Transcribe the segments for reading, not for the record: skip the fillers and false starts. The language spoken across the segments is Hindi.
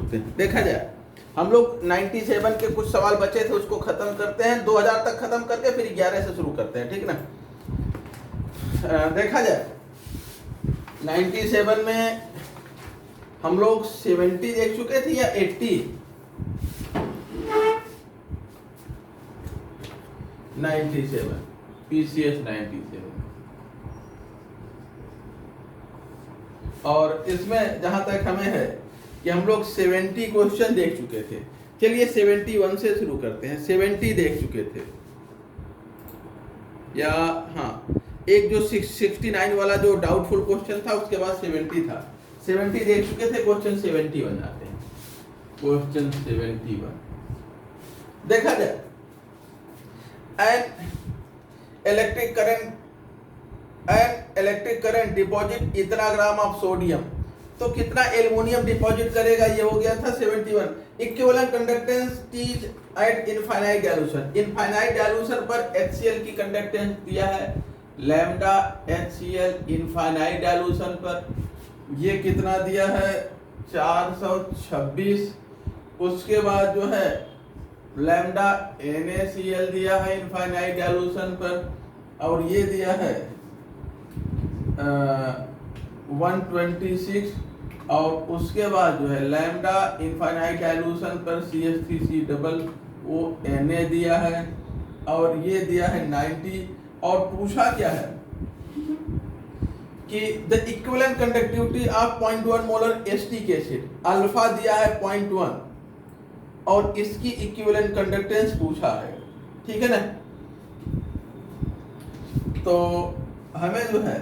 रुकते हैं। देखा जाए, हम लोग 97 के कुछ सवाल बचे थे उसको खत्म करते हैं, 2000 तक खत्म करके फिर 11 से शुरू करते हैं, ठीक ना। देखा जाए 97 में हम लोग 70 देख चुके थे या 80? 97 PCS 97, और इसमें जहां तक हमें है कि हम लोग 70 क्वेश्चन देख चुके थे। चलिए 71 से शुरू करते हैं। 70 देख चुके थे, या हाँ, एक जो 69 वाला जो डाउटफुल क्वेश्चन था उसके बाद 70 था। 70 देख चुके थे, क्वेश्चन 71 आते हैं। क्वेश्चन 71 देखा जाए, एन इलेक्ट्रिक करंट डिपॉजिट इतना ग्राम ऑफ सोडियम, तो कितना एल्युमिनियम डिपॉजिट करेगा, ये हो गया था 71। Equivalent conductance is eight infinite dilution, infinite dilution पर HCl की कंडक्टेंस दिया है लैम्डा HCl इनफाइनाइट डाइल्यूशन पर, ये कितना दिया है 426। उसके बाद जो है लैम्डा NaCl दिया है इनफाइनाइट डाइल्यूशन पर, और ये दिया है 126, और उसके बाद जो है लैम्डा इनफाइनाइट डाइल्यूशन पर CH3C डबल वो Na दिया है, और ये दिया है 90। और पूछा क्या है कि the equivalent conductivity of 0.1 molar acetic acid, alpha दिया है 0.1 और इसकी इक्विवेलेंट कंडक्टेंस पूछा है, ठीक है ना। तो हमें जो है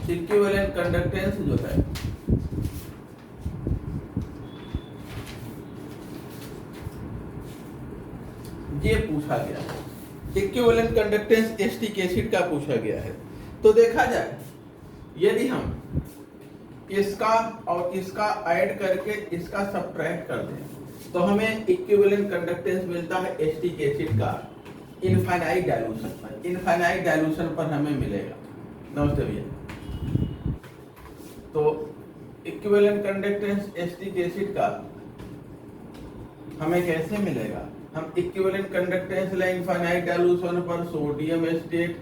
इक्विवेलेंट कंडक्टेंस जो है ये पूछा गया है, इक्विवेलेंट कंडक्टेंस एसिटिक एसिड का पूछा गया है। तो देखा जाए, यदि हम इसका और इसका ऐड करके इसका सब्ट्रैक्ट कर दें तो हमें इक्विवेलेंट कंडक्टेंस मिलता है एसिटिक एसिड का इनफाइनाइट डाइल्यूशन पर। इनफाइनाइट डाइल्यूशन पर हमें मिलेगा, नमस्ते भैया। तो इक्विवेलेंट कंडक्टेंस एसिटिक एसिड का हमें कैसे मिलेगा, हम इक्विवेलेंट कंडक्टेंस ले इनफाइनाइट डाइल्यूशन पर सोडियम एसिटेट,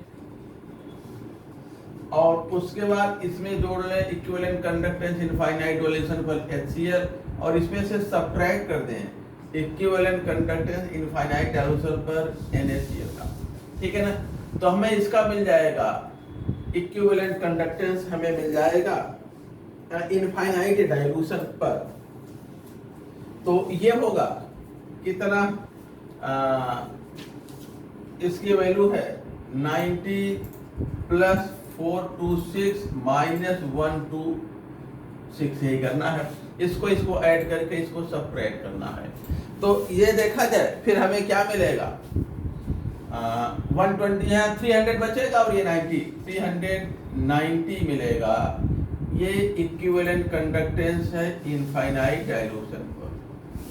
और उसके बाद इसमें जोड़ ले इक्विवेलेंट कंडक्टेंस इनफाइनाइट डाइल्यूशन पर HCl, और इसमें से सब्ट्रैक्ट कर दें इक्विवेलेंट कंडक्टेंस इनफाइनाइट डाइल्यूशन पर NaCl का, ठीक है ना। तो हमें इसका मिल जाएगा इक्विवेलेंट कंडक्टेंस, हमें मिल जाएगा इनफाइनाइट डाइल्यूशन पर। तो ये होगा कितना, इसकी वैल्यू है 90 प्लस 426 माइनस 126, यही करना है। इसको ऐड करके इसको सब्ट्रैक्ट करना है। तो ये देखा जाए फिर हमें क्या मिलेगा, 120 यहाँ 300 बचेगा और ये 90, 390 मिलेगा। ये इक्विवेलेंट कंडक्टेंस है इनफाइनाइट डाइल्यूशन पर,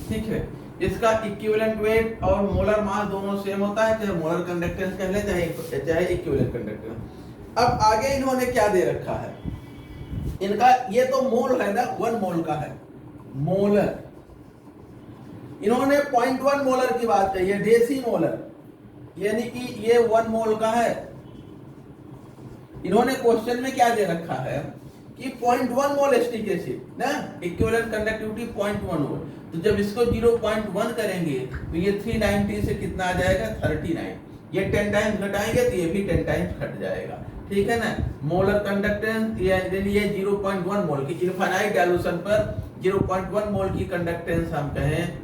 ठीक है। इसका इक्विवेलेंट वेट और मोलर मास दोनों सेम होता है, चाहे मोलर कंडक्टेंस कह ले चाहे इक्विवेलेंट कंडक्टेंस। अब आगे इन्होंने क्या दे रखा है, इनका ये तो मोल है ना, 1 मोल का है मोलर। इन्होंने 0.1 मोलर की बात कही है, डेसी मोलर, यानी कि ये 1 मोल का है। इन्होंने क्वेश्चन में क्या दे रखा है कि 0.1 मोल एसिटिक एसिड ना, इक्विवेलेंट कंडक्टिविटी 0.1 मोल। तो जब इसको 0.1 करेंगे तो ये 390 से कितना आ जाएगा 39, ये 10 टाइम्स घटाएंगे तो ये भी 10 टाइम्स घट जाएगा, ठीक है ना। मोलर कंडक्टेंस ये 0.1 मोल की इनफाइनाइट डाइल्यूशन पर 0.1 मोल की कंडक्टेंस हम कहें,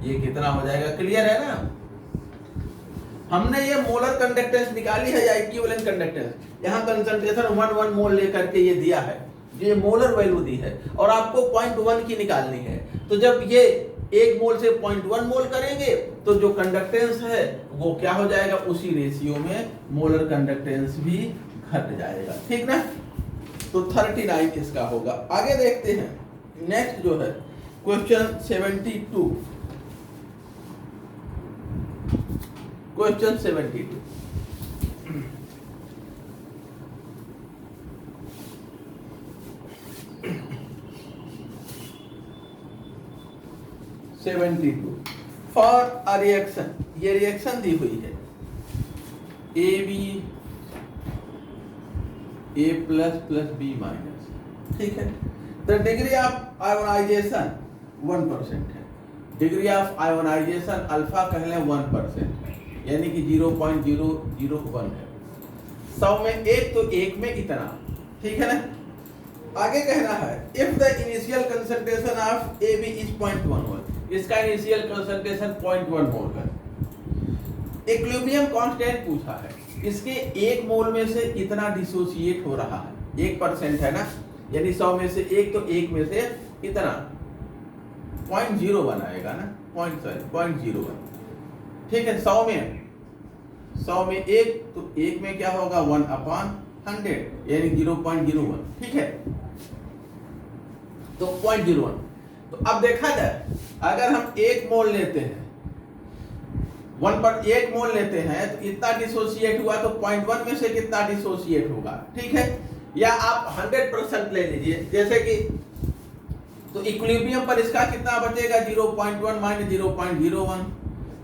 ये कितना हो जाएगा, क्लियर है ना। हमने ये मोलर कंडक्टेंस निकाली है या इक्विवेलेंट कंडक्टेंस, यहाँ कंसंट्रेशन 1 मोल लेकर के ये दिया है, ये मोलर वैल्यू दी है, और आपको 0.1 की निकालनी है। तो जब ये 1 मोल से 0.1 मोल करेंगे तो जो कंडक्टेंस है वो क्या हो जाएगा, उसी रेशियो में मोलर कंडक्टेंस भी घट जाएगा, ठीक ना। तो 39 इसका होगा। आगे देखते हैं, नेक्स्ट जो है question 72। Question 72 72 for a reaction, ये रिएक्शन दी हुई है A B A plus plus B minus, ठीक है। द डिग्री ऑफ आयोनाइजेशन 1% है, डिग्री ऑफ आयोनाइजेशन अल्फा कह लें 1% है, यानी कि 0.001 है। 100 में एक तो एक में इतना, ठीक है ना। आगे कहना है if the initial concentration of A B is 0.1 mole, इसका इनिशियल कंसंट्रेशन 0.1 मोल है। इक्विलिब्रियम कांस्टेंट पूछा है, इसके एक मोल में से इतना डिसोसिएट हो रहा है, 1% है ना, यानी 100 में से एक तो एक में से इतना 0.01 आएगा ना, 0.01, ठीक है। 100 में एक तो एक में क्या होगा 1/100 यानी 0.01, ठीक है। तो 0.01, तो अब देखा जाए अगर हम एक मोल लेते हैं 1 पर एक मोल लेते हैं तो इतना डिसोसिएट हुआ, तो 0.1 में से कितना डिसोसिएट होगा, ठीक है। या आप 100% ले लीजिए, जैसे कि तो इक्विलिब्रियम पर इसका कितना बचेगा 0.1 माइनस 0.01,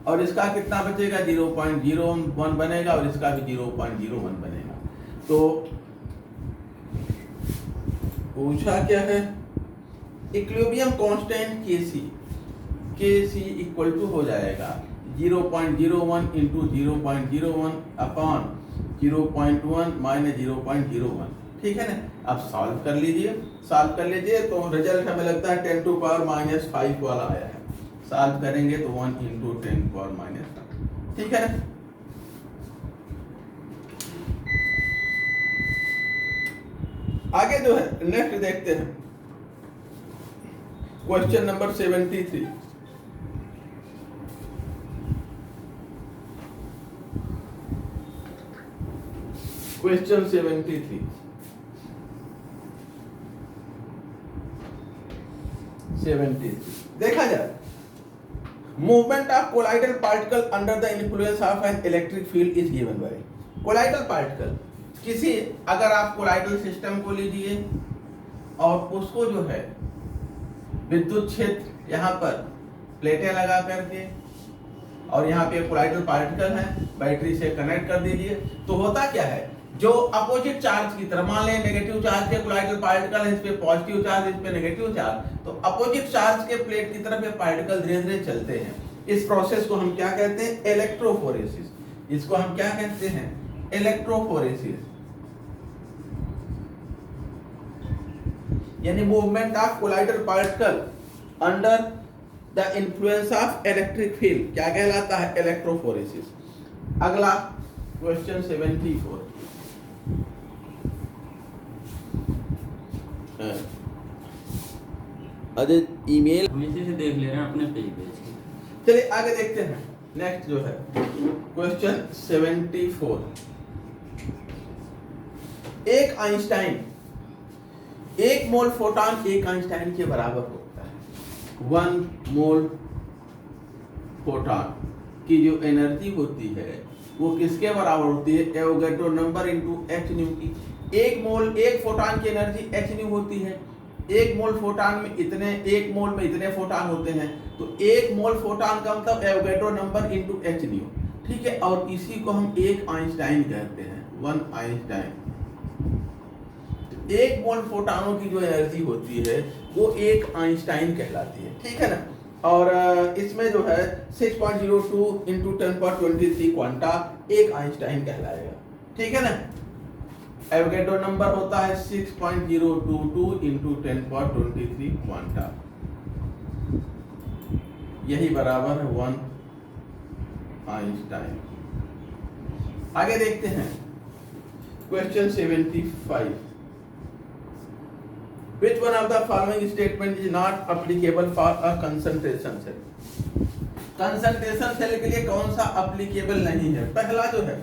और इसका कितना बचेगा 0.01 बनेगा, और इसका भी 0.01 बनेगा। तो पूछा क्या है, equilibrium constant Kc equal to हो जाएगा 0.01 इंटू 0.01 अपॉन 0.1 माइनस 0.01, ठीक है ना। अब सॉल्व कर लीजिए, तो रिजल्ट हमें लगता है 10 टू पावर माइनस 5 वाला आया है। सॉल्व करेंगे तो 1 इंटू 10 पावर माइनस 5, ठीक है ना। आगे जो है नेक्स्ट देखते हैं क्वेश्चन नंबर 73। क्वेश्चन 73 देखा जाए, movement of colloidal particle under the influence of an electric field is given by. Colloidal particle, किसी अगर आप कोलाइडल सिस्टम को लीजिए और उसको जो है विद्युत क्षेत्र यहाँ पर प्लेटें लगा करके, और यहाँ पे कोलाइडल पार्टिकल है, बैटरी से कनेक्ट कर दीजिए, तो होता क्या है, जो अपोजिट चार्ज की तरफ, मान लें नेगेटिव चार्ज के कोलाइडल पार्टिकल है, इस पे पॉजिटिव चार्ज, इस पे नेगेटिव चार्ज, तो अपोजिट चार्ज के प्लेट की तरफ ये पार्टिकल धीरे धीरे चलते हैं। इस प्रोसेस को हम क्या कहते हैं, इलेक्ट्रोफोरेसिस। इसको हम क्या कहते हैं, इलेक्ट्रोफोरेसिस, यानी movement of colloidal particle under the influence of electric field क्या कहलाता है, इलेक्ट्रोफोरेसिस। अगला क्वेश्चन 74। अजय ईमेल नीचे से देख ले रहे हैं अपने पेज। चलिए आगे देखते हैं, नेक्स्ट जो है क्वेश्चन 74। एक आइंस्टाइन, एक मोल फोटॉन एक आइंस्टाइन के बराबर होता है। 1 मोल फोटॉन की जो एनर्जी होती है वो किसके बराबर होती है, Avogadro number into h new की। एक फोटॉन की एनर्जी h न्यू होती है। एक मोल फोटॉन में इतने, एक मोल में इतने फोटॉन होते हैं, तो एक मोल फोटॉन का मतलब Avogadro number into h new, ठीक है। और इसी को हम एक आइंस्टाइन कहते हैं, 1 आइंस्टाइन। एक मोल फोटॉनों की जो एनर्जी होती है वो एक आइंस्टाइन कहलाती है, ठीक है ना। और इसमें जो है 6.02 इंटू 10⁻23 क्वांटा एक आइंस्टाइन कहलाएगा, ठीक है ना। एवोगैड्रो नंबर होता है 6.022 इंटू 10⁻23 क्वांटा, यही बराबर है 1 आइंस्टाइन। आगे देखते हैं question 75। Which one of the following statement is not applicable for a concentration cell? Concentration cell के लिए कौन सा अप्लीकेबल नहीं है। पहला जो है,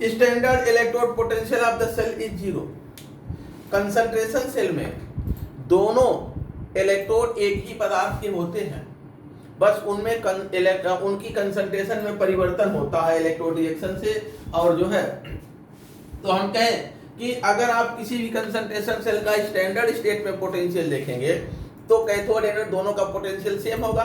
standard electrode potential of the cell is 0। Concentration cell में दोनों इलेक्ट्रोड एक ही पदार्थ के होते हैं, बस उनमें उनकी कंसंट्रेशन में परिवर्तन होता है इलेक्ट्रोड रिएक्शन से। और जो है तो हम कहें कि अगर आप किसी भी कंसंट्रेशन सेल का स्टैंडर्ड स्टेट में पोटेंशियल देखेंगे तो कैथोड एनोड दोनों का पोटेंशियल सेम होगा,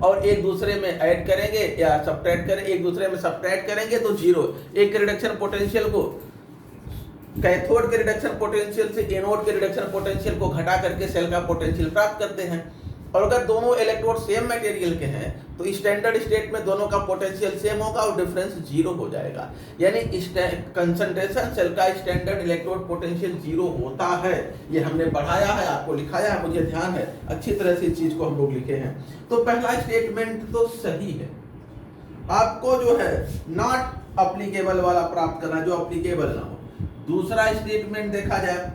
और एक दूसरे में ऐड करेंगे या सब्ट्रैक्ट करें, एक दूसरे में सब्ट्रैक्ट करेंगे तो जीरो। एक रिडक्शन पोटेंशियल को कैथोड के रिडक्शन पोटेंशियल से एनोड के रिडक्शन पोटेंशियल को घटा करके सेल का पोटेंशियल प्राप्त करते हैं। और अगर दोनों इलेक्ट्रोड सेम मटेरियल के हैं तो स्टैंडर्ड स्टेट में दोनों का पोटेंशियल सेम होगा और डिफरेंस जीरो हो जाएगा। यानी कंसंट्रेशन सेल का स्टैंडर्ड इलेक्ट्रोड पोटेंशियल जीरो होता है। ये हमने पढ़ाया है, आपको लिखाया है, मुझे ध्यान है, अच्छी तरह से इस चीज को हम लोग लिखे हैं। तो पहला स्टेटमेंट तो सही है। आपको जो है नॉट अप्लीकेबल वाला प्राप्त करना, जो अप्लीकेबल ना हो। दूसरा स्टेटमेंट देखा जाए,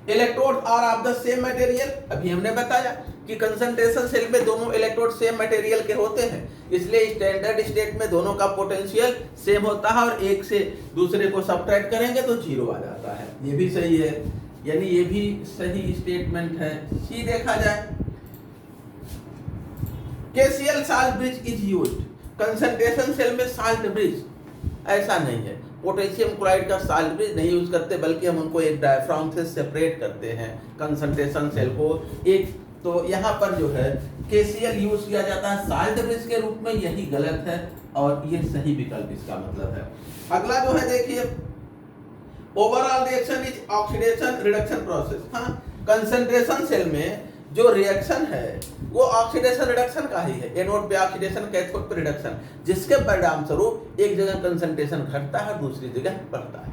electrode are of the same material. अभी हमने बताया कि कंसंट्रेशन सेल में दोनों इलेक्ट्रोड सेम मटेरियल के होते हैं, इसलिए स्टैंडर्ड स्टेट में दोनों का पोटेंशियल सेम होता है और एक से दूसरे को सब्ट्रैक्ट करेंगे तो जीरो आ जाता है। ये भी सही है, यानी ये भी सही स्टेटमेंट है। सी देखा जाए, KCL salt bridge is used. Concentration cell में साल्ट ब्रिज ऐसा नहीं है, पोटेशियम क्लोराइड का साल्ट ब्रिज नहीं यूज करते, बल्कि हम उनको एक डायफ्राम से सेपरेट करते हैं कंसंट्रेशन सेल को एक। तो यहाँ पर जो है केसीएल यूज किया जाता है साल्ट ब्रिज के रूप में, यही गलत है और ये सही विकल्प इसका मतलब है। अगला जो है देखिए, overall reaction is oxidation reduction process. हाँ, कंसंट्रेशन सेल में जो रिएक्शन है वो ऑक्सीडेशन रिडक्शन का ही है। एनोड पे ऑक्सीडेशन, कैथोड पे रिडक्शन, जिसके परिणाम स्वरूप एक जगह कंसंट्रेशन घटता है, दूसरी जगह बढ़ता है।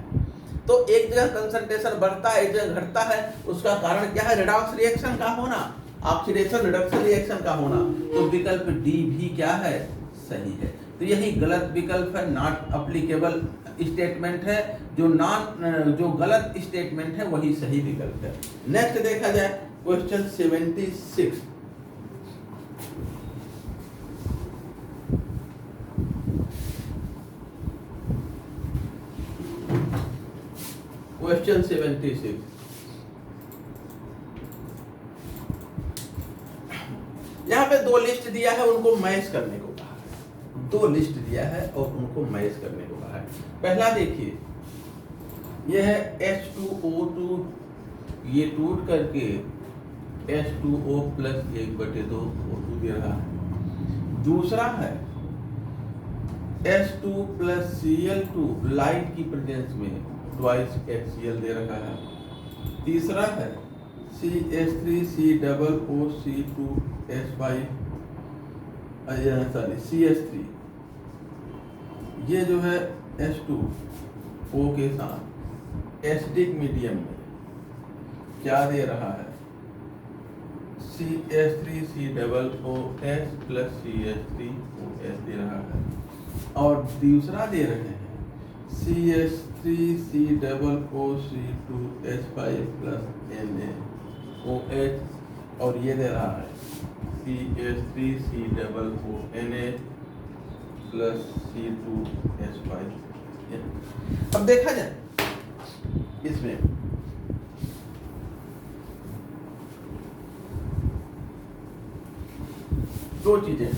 तो एक जगह कंसंट्रेशन बढ़ता है, एक जगह घटता है, उसका कारण क्या है? रिडॉक्स रिएक्शन का होना, ऑक्सीडेशन रिडक्शन रिएक्शन का होना। तो विकल्प डी भी क्या है? सही है। तो यही गलत विकल्प है, नॉट अप्लीकेबल स्टेटमेंट है। जो गलत स्टेटमेंट है वही सही विकल्प है। नेक्स्ट देखा जाए क्वेश्चन 76। क्वेश्चन 76, यहाँ पे दो लिस्ट दिया है, उनको मैच करने को कहा है। दो लिस्ट दिया है और उनको मैच करने को कहा है। पहला देखिए, यह है H2O2, ये टूट करके H2O प्लस 1/2 O2 दे रहा है। दूसरा है H2 प्लस Cl2 लाइट की प्रेजेंस में ट्वाइस HCl दे रखा है। तीसरा है CH3COO2S5 ये जो है H2O के साथ एसिडिक मीडियम में क्या दे रहा है? CH3COOS प्लस CH3OS दे रहा है। और दूसरा दे रहे हैं CH3COOC2S5 प्लस NaOH, और ये दे रहा है CH3COONA प्लस C2S5। अब देखा जाए इसमें दो चीजें।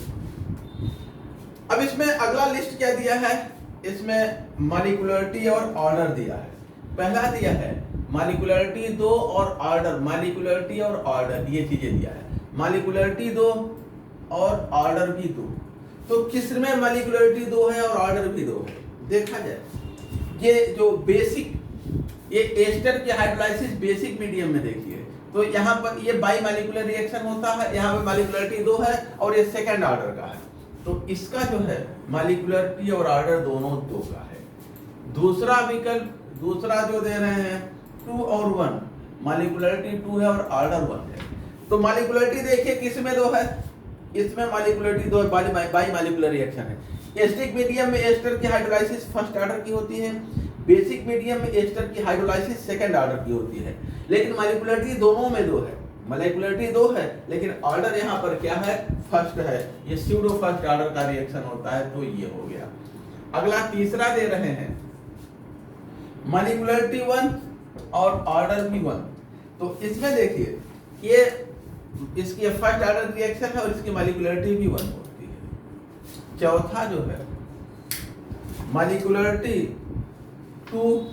अब इसमें अगला लिस्ट क्या दिया है? इसमें मॉलिक्यूलरिटी और ऑर्डर दिया है। पहला दिया है मॉलिक्यूलरिटी 2 और ऑर्डर, मॉलिक्यूलरिटी और ऑर्डर, ये चीजें दिया है। मॉलिक्यूलरिटी 2 और ऑर्डर भी 2। तो किसमें मॉलिक्यूलरिटी 2 है और ऑर्डर भी 2 है? देखा जाए, ये जो बेसिक, ये एस्टर की हाइड्रोलाइसिस बेसिक मीडियम में देखिए, तो यहाँ पर ये बाई मॉलिक्यूलर रिएक्शन होता है, यहाँ पे मॉलिक्यूलरिटी 2 है और ये सेकंड ऑर्डर का है। तो इसका जो है मॉलिक्यूलरिटी और ऑर्डर दोनों 2 का है। दूसरा विकल्प, दूसरा जो दे रहे हैं 2 और 1, मॉलिक्यूलरिटी 2 है और ऑर्डर 1 है। तो मॉलिक्यूलरिटी देखिए किसमें 2 है? इसमें मॉलिक्यूलरिटी 2 बाई मॉलिक्यूलर रिएक्शन है। एसिडिक मीडियम में एस्टर की हाइड्रोलाइसिस फर्स्ट ऑर्डर की होती है, बेसिक मीडियम में एस्टर की हाइड्रोलाइसिस सेकंड ऑर्डर की होती है। लेकिन मॉलिक्यूलरिटी दोनों में 2 है, मॉलिक्यूलरिटी 2 है, लेकिन ऑर्डर यहाँ पर क्या है? फर्स्ट है। ये स्यूडो फर्स्ट ऑर्डर का रिएक्शन होता है, तो ये हो गया। अगला तीसरा दे रहे हैं मॉलिक्यूलरिटी 1 और ऑर्डर भी 1। तो इसमें देखिए, ये इसकी फर्स्ट ऑर्डर रिएक्शन है और इसकी मॉलिक्यूलरिटी भी 1 होती है। चौथा जो है मॉलिक्यूलरिटी 2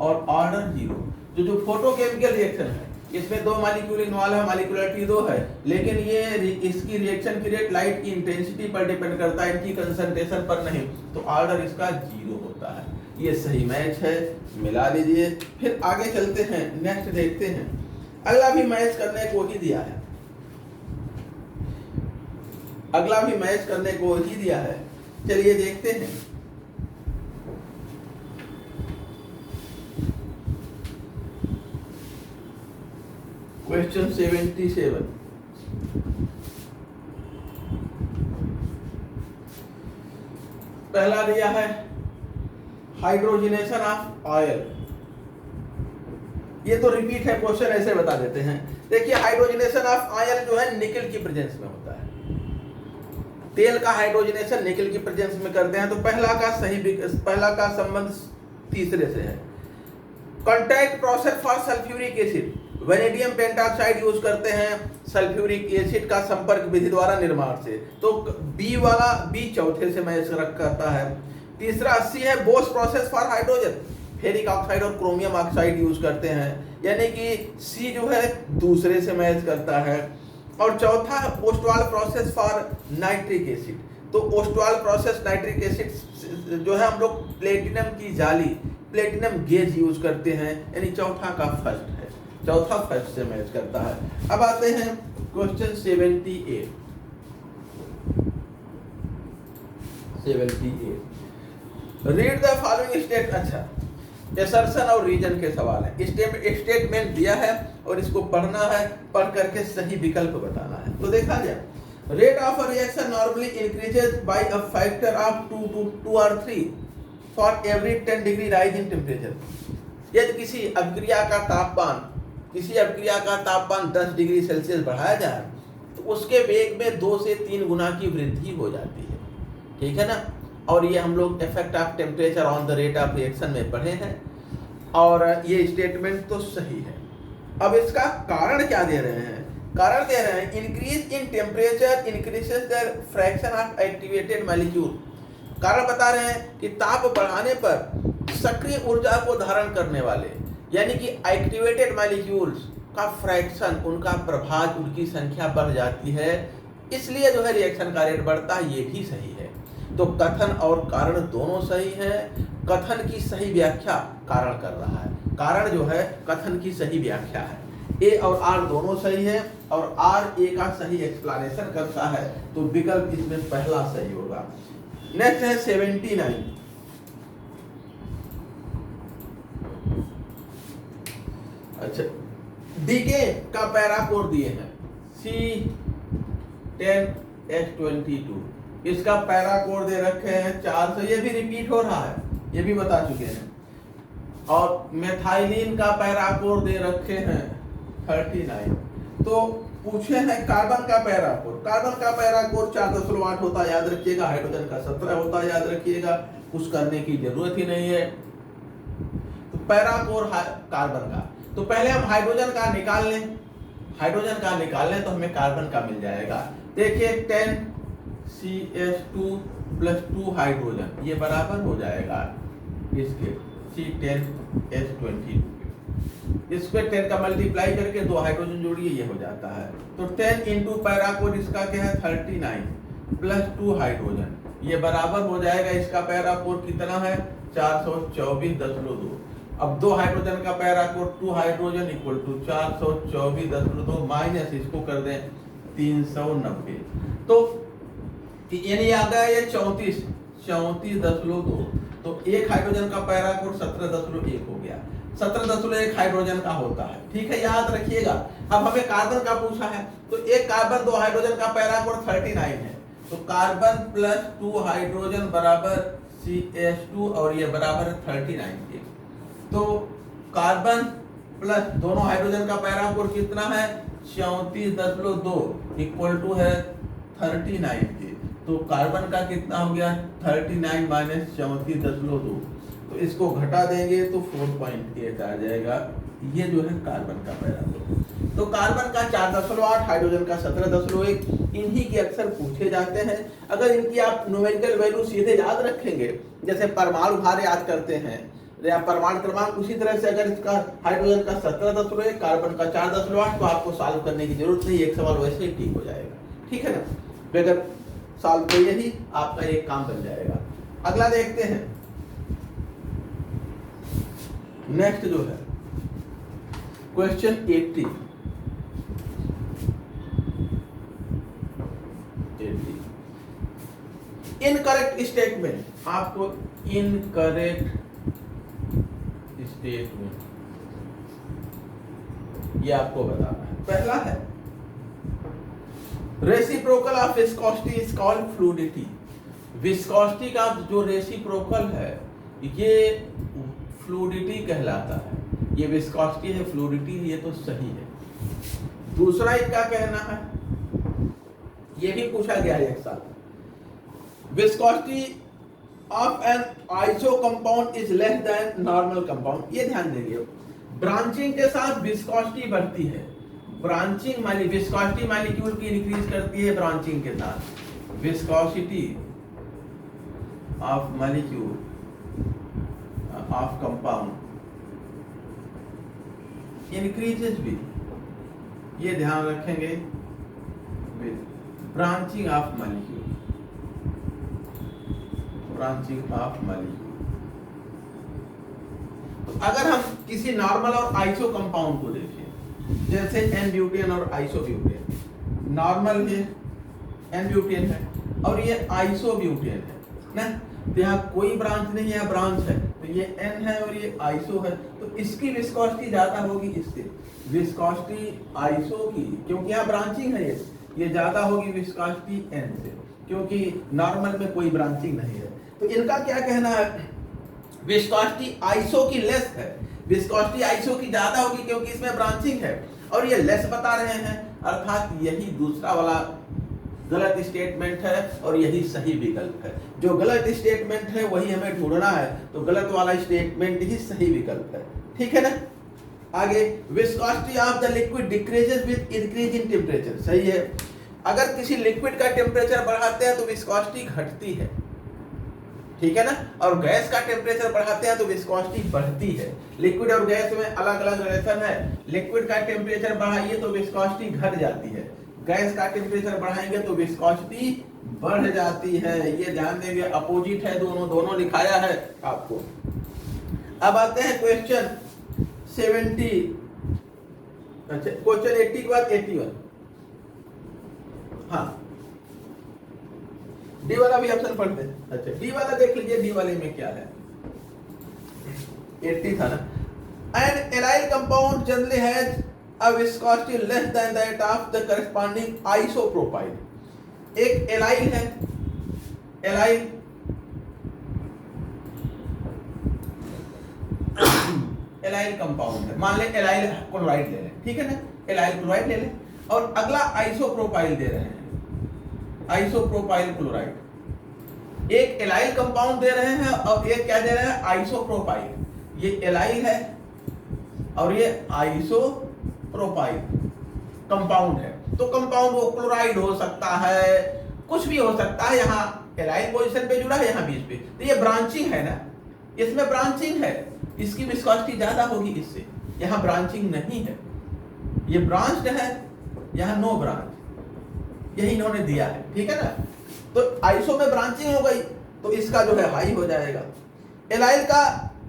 और ऑर्डर 0, जो फोटोकेमिकल रिएक्शन है, इसमें 2 मॉलिक्यूल इन्वॉल्व है, मॉलिक्यूलरिटी 2 है, लेकिन ये इसकी रिएक्शन की रेट लाइट की इंटेंसिटी पर डिपेंड करता है, इनकी कंसंट्रेशन पर नहीं, तो ऑर्डर इसका 0 होता है। ये सही मैच है, मिला लीजिए। फिर आगे चलते हैं, नेक्स्ट देखते हैं। अगला भी मैच करने को ही दिया है, अगला भी मैच करने को ही दिया है, चलिए देखते हैं। क्वेश्चन 77, पहला दिया है हाइड्रोजनेशन ऑफ ऑयल। ये तो रिपीट है क्वेश्चन, ऐसे बता देते हैं। देखिए हाइड्रोजनेशन ऑफ ऑयल जो है निकेल की प्रेजेंस में होता है। तेल का हाइड्रोजनेशन निकेल की प्रेजेंस में करते हैं, तो पहला का संबंध तीसरे से है। Contact process for sulphuric acid, vanadium pentoxide use करते हैं सल्फ्यूरिक एसिड का संपर्क विधि द्वारा निर्माण से, तो बी वाला बी चौथे से मैच करता है। तीसरा 80 है Bose process for hydrogen, ferric oxide और क्रोमियम ऑक्साइड यूज करते हैं, यानी कि सी जो है दूसरे से मैच करता है। और चौथा Ostwald process for nitric acid, तो ओस्टवाल प्रोसेस नाइट्रिक एसिड जो है हम लोग प्लेटिनम की जाली, प्लेटिनम गेज यूज करते हैं, यानी चौथा का फर्स्ट है, चौथा फर्स्ट से मैच करता है। अब आते हैं question 78। Read the following state, अच्छा एसर्शन और रीजन के सवाल है। स्टेटमेंट दिया है और इसको पढ़ना है, पढ़ करके सही विकल्प बताना है। तो देखा जाए, rate of reaction normally increases by a factor of 2 to 2 or 3 for every 10 degree rise in temperature. यदि किसी अभिक्रिया का तापमान 10 डिग्री सेल्सियस बढ़ाया जाए तो उसके वेग में 2 से 3 गुना की वृद्धि हो जाती है, ठीक है ना। और ये हम लोग effect of temperature on the rate of reaction में पढ़े हैं, और ये स्टेटमेंट तो सही है। अब इसका कारण क्या दे रहे हैं? कारण दे रहे हैं increase in temperature increases the fraction of activated molecule. कारण बता रहे हैं कि ताप बढ़ाने पर सक्रिय ऊर्जा को धारण करने वाले, यानी कि एक्टिवेटेड मॉलिक्यूल्स का फ्रैक्शन, उनका प्रभाव, उनकी संख्या बढ़ जाती है, इसलिए जो है रिएक्शन का रेट बढ़ता है। ये भी सही है। तो कथन और कारण दोनों सही है। कथन की सही व्याख्या कारण कर रहा है, कारण जो है कथन की सही व्याख्या है। ए और आर दोनों सही है, और आर ए का सही एक्सप्लेनेशन करता है, तो विकल्प इसमें पहला सही होगा। नेक्स्ट है 79। अच्छा, डीके का पैरा कोड दिए हैं C10H22, इसका पैरा कोड दे रखे हैं 400, ये भी रिपीट हो रहा है, ये भी बता चुके हैं। और मेथाइलिन का पैरा कोड दे रखे हैं 39। तो पूछे हैं कार्बन का पैरा कोड। कार्बन का पैरा कोड 4.8 होता है, याद रखिएगा। हाइड्रोजन का 17 होता है, याद रखिएगा। कुछ करने की जरूरत ही नहीं है। तो पैरा कोड कार्बन का, तो पहले हम हाइड्रोजन का निकाल लें, तो हमें कार्बन का मिल जाएगा। देखिए 10CH2 + 2 हाइड्रोजन, ये बराबर हो जाएगा इसके C10H22। इसको 10 का मल्टीप्लाई करके 2 हाइड्रोजन जोड़िए, ये हो जाता है। तो 10 इंटू पैरा कोड इसका क्या है 39 + 2 हाइड्रोजन, ये बराबर हो जाएगा। इसका पैरा कोड कितना है 424.2। अब 2 हाइड्रोजन का parachor 2 hydrogen equal to 424.2 minus इसको कर दें 390, तो यानी आ गया ये 34.2। तो 1 हाइड्रोजन का पैरा कोड 17.1 हो गया। 17.1 हाइड्रोजन का होता है, ठीक है, याद रखिएगा। अब हमें कार्बन का पूछा है, तो 1 कार्बन 2 हाइड्रोजन का पैरा कोड 39 है, तो कार्बन + 2 हाइड्रोजन बराबर CH2, और ये बराबर 39 के। तो कार्बन प्लस दोनों हाइड्रोजन का पैरा कोड कितना है 34.2 इक्वल टू है 39 के। तो कार्बन का कितना हो गया 39 - 34.2, तो इसको घटा देंगे तो 4.8 आ जाएगा। ये जो है कार्बन का पैरा कोड। तो कार्बन का 4.8, हाइड्रोजन का 17.1, इन्हीं के अक्सर पूछे जाते हैं। अगर इनकी आप न्यूमेरिकल वैल्यू सीधे याद रखेंगे, जैसे परमाणु भार याद करते हैं, या परमाणु क्रमांक उसी तरह से अगर इसका हाइड्रोजन का 17.1 कार्बन का 4.8 तो आपको सॉल्व करने की जरूरत नहीं, एक सवाल वैसे ही ठीक हो जाएगा, ठीक है ना। बगैर सॉल्व किए ही आपका एक काम बन जाएगा। अगला देखते हैं, नेक्स्ट जो है क्वेश्चन 80। इनकरेक्ट स्टेटमेंट, आपको इनकरेक्ट स्टेटमेंट ये आपको बताना है। पहला है reciprocal of viscosity is called fluidity. Viscosity का जो रेसिप्रोकल है ये फ्लूइडिटी कहलाता है। ये विस्कोसिटी है, फ्लूइडिटी है, ये तो सही है। दूसरा इनका कहना है, ये भी पूछा गया है एक साथ, viscosity of an iso compound is less than normal compound. ये ध्यान देंगे, ब्रांचिंग के साथ विस्कोसिटी बढ़ती है। ब्रांचिंग विस्कोसिटी मॉलिक्यूल की इंक्रीज करती है ब्रांचिंग के साथ। Viscosity of molecule of compound increases भी, ये ध्यान रखेंगे, with branching of molecule, branching of molecule. तो अगर हम किसी नॉर्मल और आइसो कंपाउंड को देखें, जैसे एन ब्यूटेन और आइसो ब्यूटेन, नॉर्मल ये एन ब्यूटेन है और ये आइसो ब्यूटेन है ना, तो यहाँ कोई ब्रांच नहीं है, ब्रांच है, तो ये एन है और ये आइसो है, तो इसकी विस्कोसिटी ज्यादा होगी इससे। विस्कोसिटी आइसो की, क्योंकि यहाँ ब्रांचिंग है, ये ज्यादा होगी विस्कोसिटी एन से, क्योंकि नॉर्मल में कोई ब्रांचिंग नहीं है। तो इनका क्या कहना है, विस्कोसिटी आइसो की लेस है, विस्कोसिटी आइसो की ज्यादा होगी क्योंकि इसमें ब्रांचिंग है, और ये लेस बता रहे हैं, अर्थात यही दूसरा वाला गलत स्टेटमेंट है और यही सही विकल्प है। जो गलत स्टेटमेंट है वही हमें ढूंढना है, तो गलत वाला स्टेटमेंट ही सही विकल्प है, ठीक है ना। आगे, viscosity of the liquid decreases with increase in temperature, सही है। अगर किसी लिक्विड का टेम्परेचर बढ़ाते हैं तो विस्कोसिटी घटती है, ठीक है ना, और गैस का टेम्परेचर बढ़ाते हैं तो विस्कोसिटी बढ़ती है। लिक्विड और गैस में अलग अलग रिलेशन है, लिक्विड का टेम्परेचर बढ़ाइए तो विस्कोसिटी घट जाती है, गैस का टेम्परेचर बढ़ाएंगे तो विस्कोसिटी बढ़ जाती है। ये ध्यान देंगे, अपोजिट है दोनों, दोनों लिखाया है आपको। अब आते हैं क्वेश्चन 70, अच्छा क्वेश्चन 80 के बाद 81। हाँ, डी वाला भी ऑप्शन पढ़ते हैं। अच्छा, डी वाला देख लीजिए, डी वाले में क्या है, 80 था ना। N allyl compound generally has a viscosity less than that of the corresponding isopropyl। एक एलाइल है, एलाइल एलाइल कंपाउंड है, मान ले एलाइल क्लोराइड ले लें, ठीक है ना, एलाइल क्लोराइड ले लें, और अगला आइसोप्रोपाइल दे रहे हैं, आइसोप्रोपाइल क्लोराइड। एक एलाइल कंपाउंड दे रहे हैं और एक क्या दे रहे हैं, आइसोप्रोपाइल। ये एलाइल है और ये आइसोप्रोपाइल कंपाउंड है, तो कंपाउंड वो क्लोराइड हो सकता है, कुछ भी हो सकता है। यहाँ एलाइल पोजीशन पे जुड़ा है, यहाँ बीच पे, तो ये ब्रांचिंग है ना, इसमें ब्रांचिंग है, इसकी विस्कोसिटी ज्यादा होगी इससे। यहाँ ब्रांचिंग नहीं है, ये ब्रांच्ड है, यहाँ नो ब्रांच, यही इन्होंने दिया है, ठीक है ना। तो आइसो में ब्रांचिंग हो गई तो इसका जो है हाई हो जाएगा। एलाइल का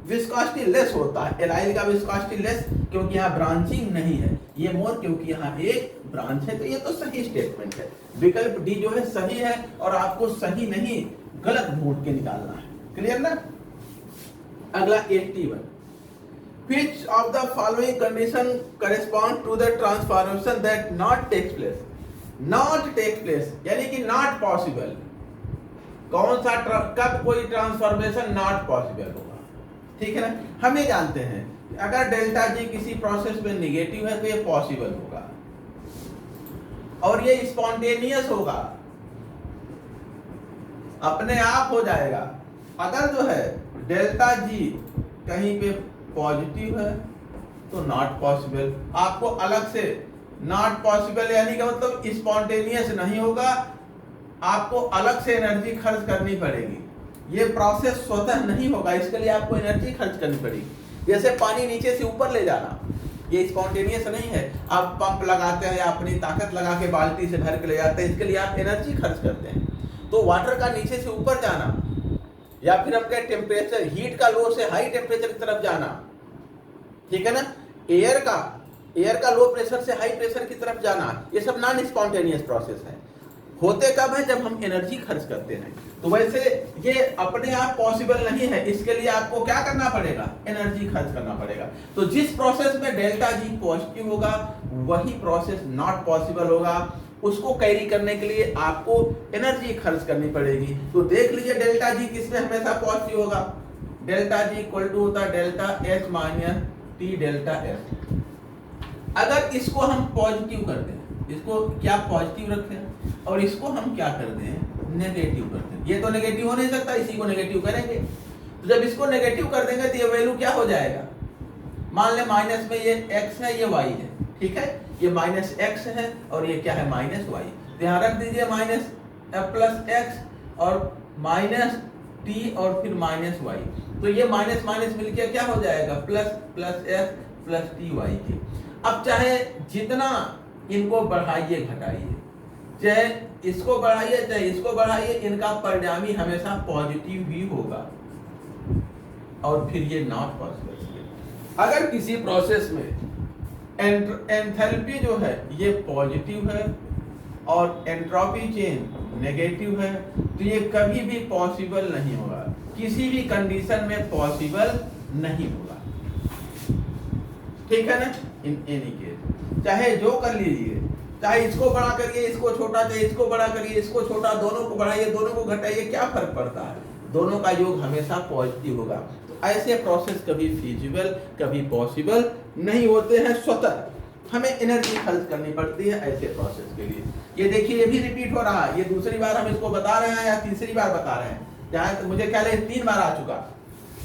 विस्कोसिटी लेस होता है, एलाइल का विस्कोसिटी लेस क्योंकि यहाँ ब्रांचिंग नहीं है, ये मोर क्योंकि यहाँ एक ब्रांच है। तो ये तो सही स्टेटमेंट है, विकल्प डी जो है सही है, और आपको सही नहीं गलत ढूंढ के निकालना है, क्लियर ना। अगला 81, which of the following condition correspond to the transformation that not takes place? Not takes place यानी कि not possible। कौन सा कब कोई ट्रांसफॉर्मेशन नॉट पॉसिबल होगा, ठीक है ना। हम ये जानते हैं अगर डेल्टा जी किसी प्रोसेस में निगेटिव है तो ये पॉसिबल होगा और ये स्पॉन्टेनियस होगा, अपने आप हो जाएगा। अगर जो है डेल्टा जी कहीं पे पॉजिटिव है तो नॉट पॉसिबल। आपको अलग से नॉट पॉसिबल यानी कि मतलब स्पॉन्टेनियस नहीं होगा, आपको अलग से एनर्जी खर्च करनी पड़ेगी। ये प्रोसेस स्वतः नहीं होगा, इसके लिए आपको एनर्जी खर्च करनी पड़ेगी। जैसे पानी नीचे से ऊपर ले जाना, ये स्पॉन्टेनियस नहीं है। आप पंप लगाते हैं या अपनी ताकत लगा के बाल्टी से भर के ले जाते हैं, इसके लिए आप एनर्जी खर्च करते हैं। तो वाटर का नीचे से ऊपर जाना या फिर आपके टेम्परेचर हीट का लो से हाई टेम्परेचर की तरफ जाना, ठीक है ना, एयर का लो प्रेशर से हाई प्रेशर की तरफ जाना, ये सब नॉन स्पॉन्टेनियस प्रोसेस है। होते कब है? जब हम एनर्जी खर्च करते हैं। तो वैसे ये अपने आप पॉसिबल नहीं है, इसके लिए आपको क्या करना पड़ेगा? एनर्जी खर्च करना पड़ेगा। तो जिस प्रोसेस में डेल्टा जी पॉजिटिव होगा वही प्रोसेस नॉट पॉसिबल होगा, उसको कैरी करने के लिए आपको एनर्जी खर्च करनी पड़ेगी। तो देख लीजिए डेल्टा जी किसमें हमेशा पॉजिटिव होगा? डेल्टा जी इक्वल टू होता है delta H minus T delta S. अगर इसको हम पॉजिटिव कर दें, इसको क्या पॉजिटिव रखें और इसको हम क्या कर दें? नेगेटिव कर दें। ये तो नेगेटिव हो नहीं सकता, इसी को नेगेटिव करेंगे। तो जब इसको नेगेटिव कर देंगे तो ये वैल्यू क्या हो जाएगा? मान ले माइनस में ये x है, ये y है, ठीक है, ये माइनस x है और ये क्या है? Minus y। ध्यान रख दीजिए माइनस प्लस x और माइनस t और फिर माइनस y। तो ये माइनस माइनस मिलके क्या हो जाएगा? Plus plus x plus T Y के। अब चाहे जितना इनको बढ़ाइए घटाइए, चाहे इसको बढ़ाइए चाहे इसको बढ़ाइए, इनका परिणामी हमेशा पॉजिटिव ही होगा और फिर ये नॉट पॉसिबल। अगर किसी प्रोसेस में एंथैल्पी जो है ये पॉजिटिव है और एंट्रोपी चेंज नेगेटिव है, तो ये कभी भी पॉसिबल नहीं होगा, किसी भी कंडीशन में पॉसिबल नहीं होगा, ठीक है ना। इन एनी केस चाहे जो कर लीजिए, चाहे इसको बड़ा करिए इसको छोटा, चाहे इसको बड़ा करिए इसको छोटा, दोनों को बढ़ाइए दोनों को घटाइए, क्या फर्क पड़ता है? दोनों का योग हमेशा पॉजिटिव होगा। तो ऐसे प्रोसेस कभी फीजिबल कभी पॉसिबल नहीं होते हैं स्वतः, हमें एनर्जी खर्च करनी पड़ती है ऐसे प्रोसेस के लिए। ये देखिए ये भी रिपीट हो रहा है, ये दूसरी बार हम इसको बता रहे हैं या तीसरी बार बता रहे हैं? जहां तक मुझे ख्याल है 3 बार आ चुका।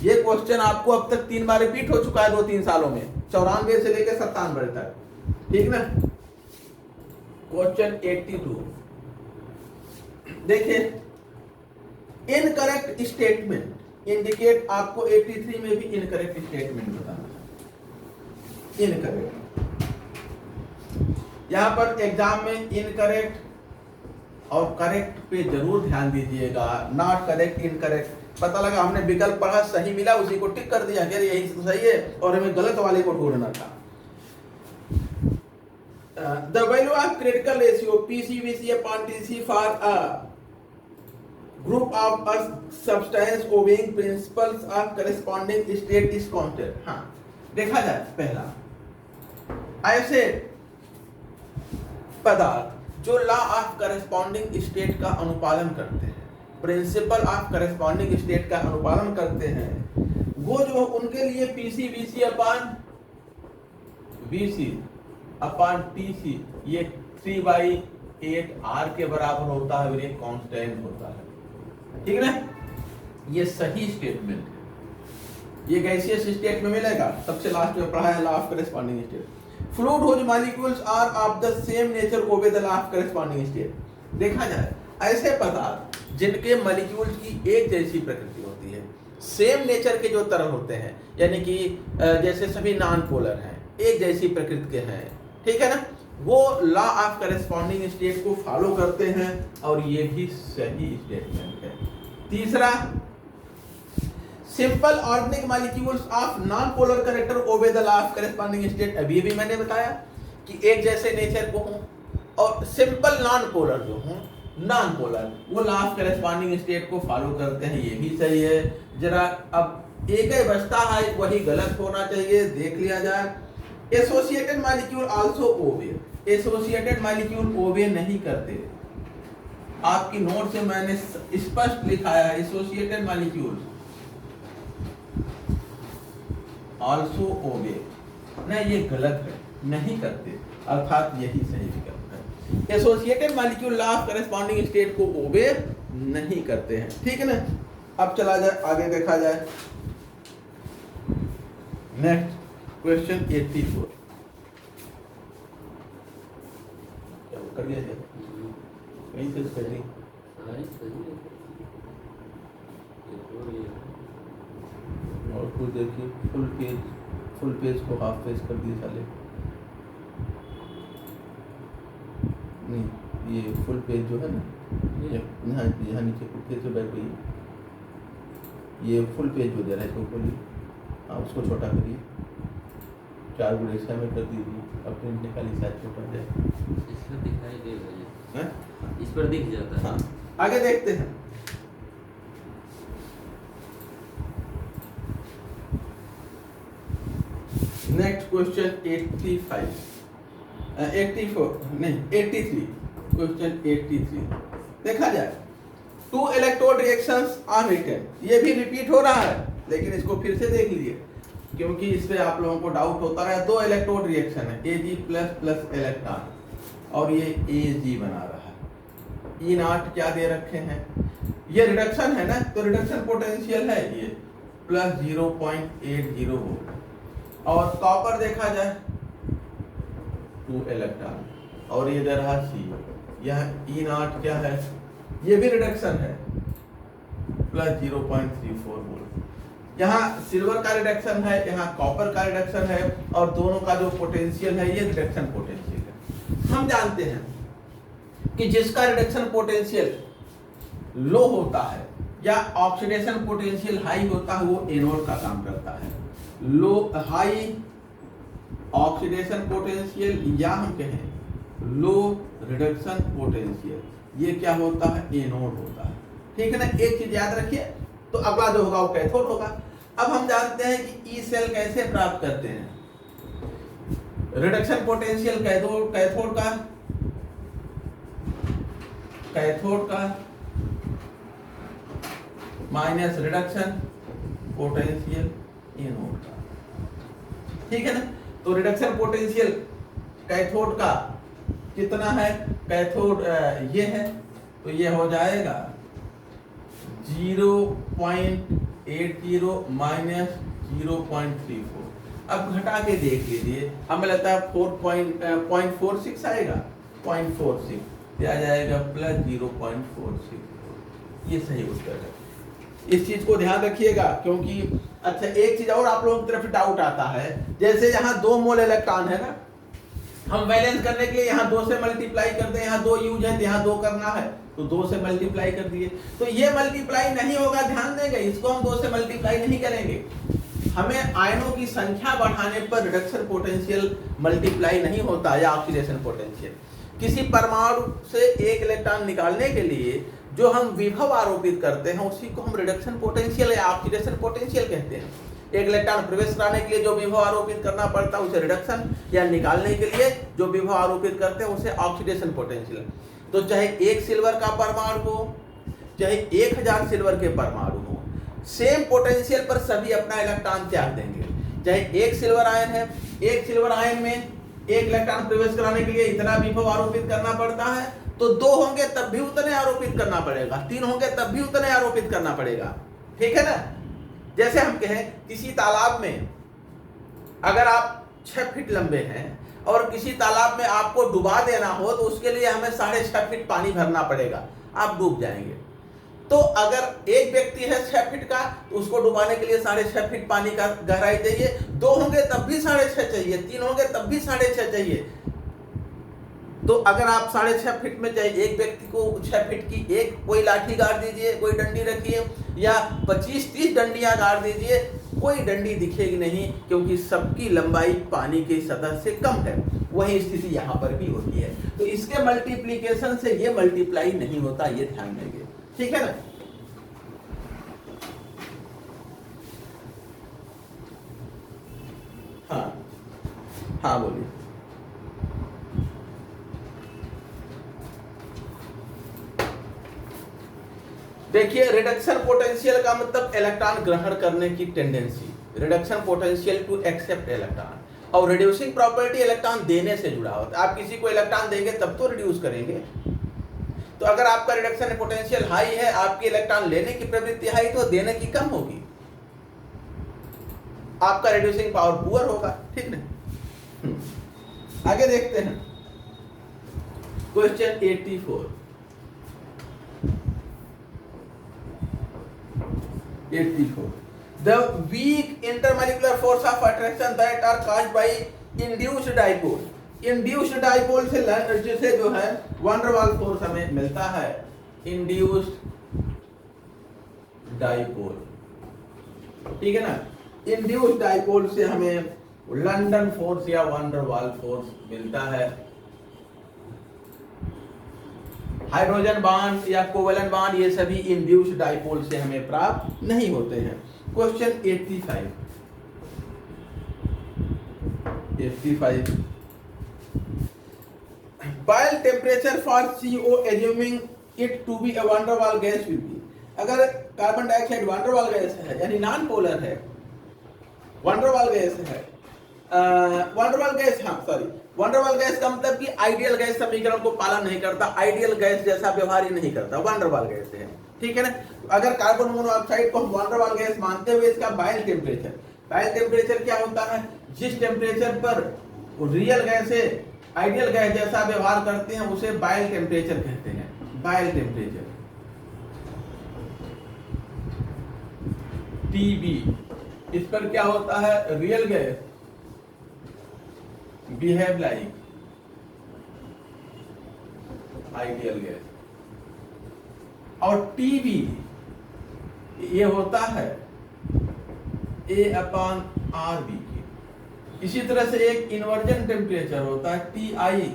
ये क्वेश्चन आपको अब तक 3 बार रिपीट हो चुका है 2-3 सालों में, 94 से लेकर 97 तक, ठीक ना। क्वेश्चन 82 देखिए, इनकरेक्ट स्टेटमेंट इंडिकेट, आपको 83 में भी इनकरेक्ट स्टेटमेंट बताना है। इनकरेक्ट यहां पर एग्जाम में इनकरेक्ट और करेक्ट पे जरूर ध्यान दीजिएगा। नॉट करेक्ट, इनकरेक्ट, पता लगा हमने विकल्प पढ़ा, सही मिला उसी को टिक कर दिया कि अरे यही सही है और हमें गलत वाले को ढूंढना था। The value of critical ratio PCVC upon TC for a group of a substance obeying principles of corresponding state is constant। हाँ, देखा जाए पहला, ऐसे पदार्थ जो लॉ ऑफ करस्पॉन्डिंग स्टेट का अनुपालन करते हैं, प्रिंसिपल ऑफ करस्पॉन्डिंग स्टेट का अनुपालन करते हैं, वो जो उनके लिए पीसी बीसी अपान बीसी अपान टीसी ये 3/8 आर के बराबर होता है और ये कांस्टेंट होता है, ठीक है ना। ये सही स्टेटमेंट है, ये गैसियस स्टेट में मिलेगा, सबसे लास्ट में पढ़ा है law of corresponding state. Fluid whose molecules are of the same nature obey the law of corresponding state। देखा जाए ऐसे पदार्थ जिनके मॉलिक्यूल्स की एक जैसी प्रकृति होती है, सेम नेचर के जो तरल होते हैं, यानी कि जैसे सभी नॉन पोलर हैं, एक जैसी प्रकृति के हैं, ठीक है ना, वो लॉ ऑफ करस्पॉन्डिंग स्टेट को फॉलो करते हैं और ये भी सही स्टेटमेंट है। तीसरा, simple organic molecules of non polar character obey the law of corresponding state. अभी भी मैंने बताया कि एक जैसे नेचर को हों, और सिंपल नॉन पोलर जो हों, नॉन पोलर वो लॉ ऑफ करस्पॉन्डिंग स्टेट को फॉलो करते हैं, ये भी सही है। जरा अब एक ही बचता है, वही गलत होना चाहिए, देख लिया जाए। Associated molecule also obey, associated molecule obey नहीं करते, आपकी नोट से मैंने स्पष्ट लिखा है एसोसिएटेड मॉलिक्यूल आल्सो ओबे, नहीं ये गलत है, नहीं करते, अर्थात यही सही विकल्प है। Associated molecule law of corresponding state को ओबे नहीं करते हैं, ठीक है ना। अब चला जाए आगे, देखा जाए नेक्स्ट क्वेश्चन 84 कर लिया जाए, कहीं से कर ली देखिए फुल पेज को हाफ पेज कर दिए साले। नहीं, ये फुल पेज जो है ना, यहाँ नीचे फिर से बैठ गई, ये फुल पेज जो दे रहा है इसको खोलिए, हाँ उसको छोटा करिए, 4 गुणे 6 में कर दीजिए, अब प्रिंट निकालिए, शायद छोटा हो जाए। इस पर दिखाई देगा ये, हैं? इस पर दिख जाता है। हाँ, आगे देखते हैं। नेक्स्ट क्वेश्चन 84 नहीं 83, क्वेश्चन 83 देखा जाए। 2 इलेक्ट्रोड रिएक्शंस आर रिटन, ये भी रिपीट हो रहा है लेकिन इसको फिर से देख लीजिए क्योंकि इस पे आप लोगों को डाउट होता है। 2 इलेक्ट्रोड रिएक्शन है, Ag++ इलेक्ट्रॉन और ये Ag बना रहा है। E0 क्या दे रखे हैं, ये रिडक्शन है ना, तो रिडक्शन पोटेंशियल है ये +0.80 वोल्ट। और कॉपर देखा जाए 2 इलेक्ट्रॉन और ये दे रहा C, यह E0 क्या है, ये भी रिडक्शन है +0.34 वोल्ट। यहाँ सिल्वर का रिडक्शन है, यहाँ कॉपर का रिडक्शन है और दोनों का जो पोटेंशियल है ये रिडक्शन पोटेंशियल है। हम जानते हैं कि जिसका रिडक्शन पोटेंशियल लो होता है या ऑक्सीडेशन पोटेंशियल हाई होता है वो एनोड का काम करता है। लो हाई ऑक्सीडेशन पोटेंशियल या हम कहें लो रिडक्शन पोटेंशियल, ये क्या होता है, एनोड होता है। ठीक है ना, एक चीज याद रखिए, तो अगला जो होगा वो कैथोड होगा। अब हम जानते हैं कि ई सेल कैसे प्राप्त करते हैं। रिडक्शन पोटेंशियल कैथोड का माइनस रिडक्शन पोटेंशियल एनोड का। ठीक है ना, तो रिडक्शन पोटेंशियल कैथोड का कितना है, कैथोड ये है तो ये हो जाएगा 0.80 माइनस 0.34। अब घटा के देख लीजिए, हमें लगता है 0.46 आएगा, 0.46 आ जाएगा +0.46, ये सही उत्तर है। इस चीज को ध्यान रखिएगा क्योंकि अच्छा एक चीज और आप लोगों की तरफ डाउट आता है, जैसे यहाँ 2 मोल इलेक्ट्रॉन है ना, हम बैलेंस करने के लिए यहाँ 2 से मल्टीप्लाई करते हैं, यहाँ 2 यूज है तो यहाँ 2 करना है तो 2 से मल्टीप्लाई कर दिए, तो ये मल्टीप्लाई नहीं होगा, ध्यान देंगे, इसको हम 2 से मल्टीप्लाई नहीं करेंगे। हमें आयनों की संख्या बढ़ाने पर रिडक्शन पोटेंशियल मल्टीप्लाई नहीं होता या ऑक्सीडेशन पोटेंशियल। किसी परमाणु से एक इलेक्ट्रॉन निकालने के लिए जो हम विभव आरोपित करते हैं उसी को हम रिडक्शन पोटेंशियल या ऑक्सीडेशन पोटेंशियल कहते हैं। एक इलेक्ट्रॉन प्रवेश कराने के लिए जो विभव आरोपित करना पड़ता है उसे रिडक्शन, या निकालने के लिए जो विभव आरोपित करते हैं उसे ऑक्सीडेशन पोटेंशियल। तो चाहे 1 सिल्वर का परमाणु हो, चाहे 1000 सिल्वर के परमाणु हो, सेम पोटेंशियल पर सभी अपना इलेक्ट्रॉन त्याग देंगे। चाहे 1 सिल्वर आयन है, 1 सिल्वर आयन में 1 इलेक्ट्रॉन प्रवेश कराने के लिए इतना विभव आरोपित करना पड़ता है, तो 2 होंगे तब भी उतने आरोपित करना पड़ेगा, 3 होंगे तब भी उतने आरोपित करना पड़ेगा। ठीक है ना, जैसे हम कहें किसी तालाब में अगर आप 6 फीट लंबे हैं और किसी तालाब में आपको डुबा देना हो तो उसके लिए हमें 6.5 फीट पानी भरना पड़ेगा, आप डूब जाएंगे। तो अगर एक व्यक्ति है 6 फीट का तो उसको डुबाने के लिए 6.5 फीट पानी का गहराई चाहिए, 2 होंगे तब भी 6.5 चाहिए, 3 होंगे तब भी 6.5 चाहिए। तो अगर आप 6.5 फीट में चाहिए, एक व्यक्ति को 6 फीट की एक कोई लाठी गाड़ दीजिए, कोई डंडी रखिए, या 25-30 डंडियां गाड़ दीजिए, कोई डंडी दिखेगी नहीं क्योंकि सबकी लंबाई पानी की सतह से कम है। वही स्थिति यहाँ पर भी होती है। तो इसके मल्टीप्लीकेशन से ये मल्टीप्लाई नहीं होता, ये ध्यान देंगे। ठीक है ना, हाँ बोलिए। देखिए रिडक्शन पोटेंशियल का मतलब इलेक्ट्रॉन ग्रहण करने की tendency, reduction potential to accept electron, और रिड्यूसिंग प्रॉपर्टी इलेक्ट्रॉन देने से जुड़ा होता है। आप किसी को इलेक्ट्रॉन देंगे तब तो रिड्यूस करेंगे। तो अगर आपका रिडक्शन पोटेंशियल हाई है, आपकी इलेक्ट्रॉन लेने की प्रवृत्ति हाई, तो देने की कम होगी, आपका रिड्यूसिंग पावर पुअर होगा। ठीक ना, आगे देखते हैं question 84। The weak intermolecular force of attraction that are caused by induced dipole. Induced dipole से जिसे जो है वन डर वाल फोर्स हमें मिलता है, इंड्यूस्ड डाइपोल, ठीक है ना। इंड्यूस्ड डाइपोल से हमें लंदन फोर्स या वन डर वाल फोर्स मिलता है। हाइड्रोजन बॉन्ड या कोवेलेंट बॉन्ड ये सभी इंड्यूस्ड डाइपोल से हमें प्राप्त नहीं होते हैं। Question 85 Boil temperature for CO assuming it to be a van der Waals gas will be। अगर carbon dioxide van der Waals gas है यानी नॉन पोलर है, van der Waals गैस है, van der Waals गैस, हाँ sorry, van der Waals gas का मतलब कि आइडियल गैस समीकरण को पालन नहीं करता, आइडियल गैस जैसा व्यवहार ही नहीं करता, van der Waals गैस है, ठीक है ना। अगर कार्बन मोनोऑक्साइड को हम van der Waals गैस मानते हुए इसका बायल टेम्परेचर क्या होता है, जिस टेम्परेचर पर रियल गैस है आइडियल गैस जैसा व्यवहार करते हैं उसे बायल टेम्परेचर कहते हैं। बायल टेम्परेचर TB, इस पर क्या होता है, real gas behave like ideal gas, और TB ये होता है A/RB। इसी तरह से एक इन्वर्जन टेम्परेचर होता है TI,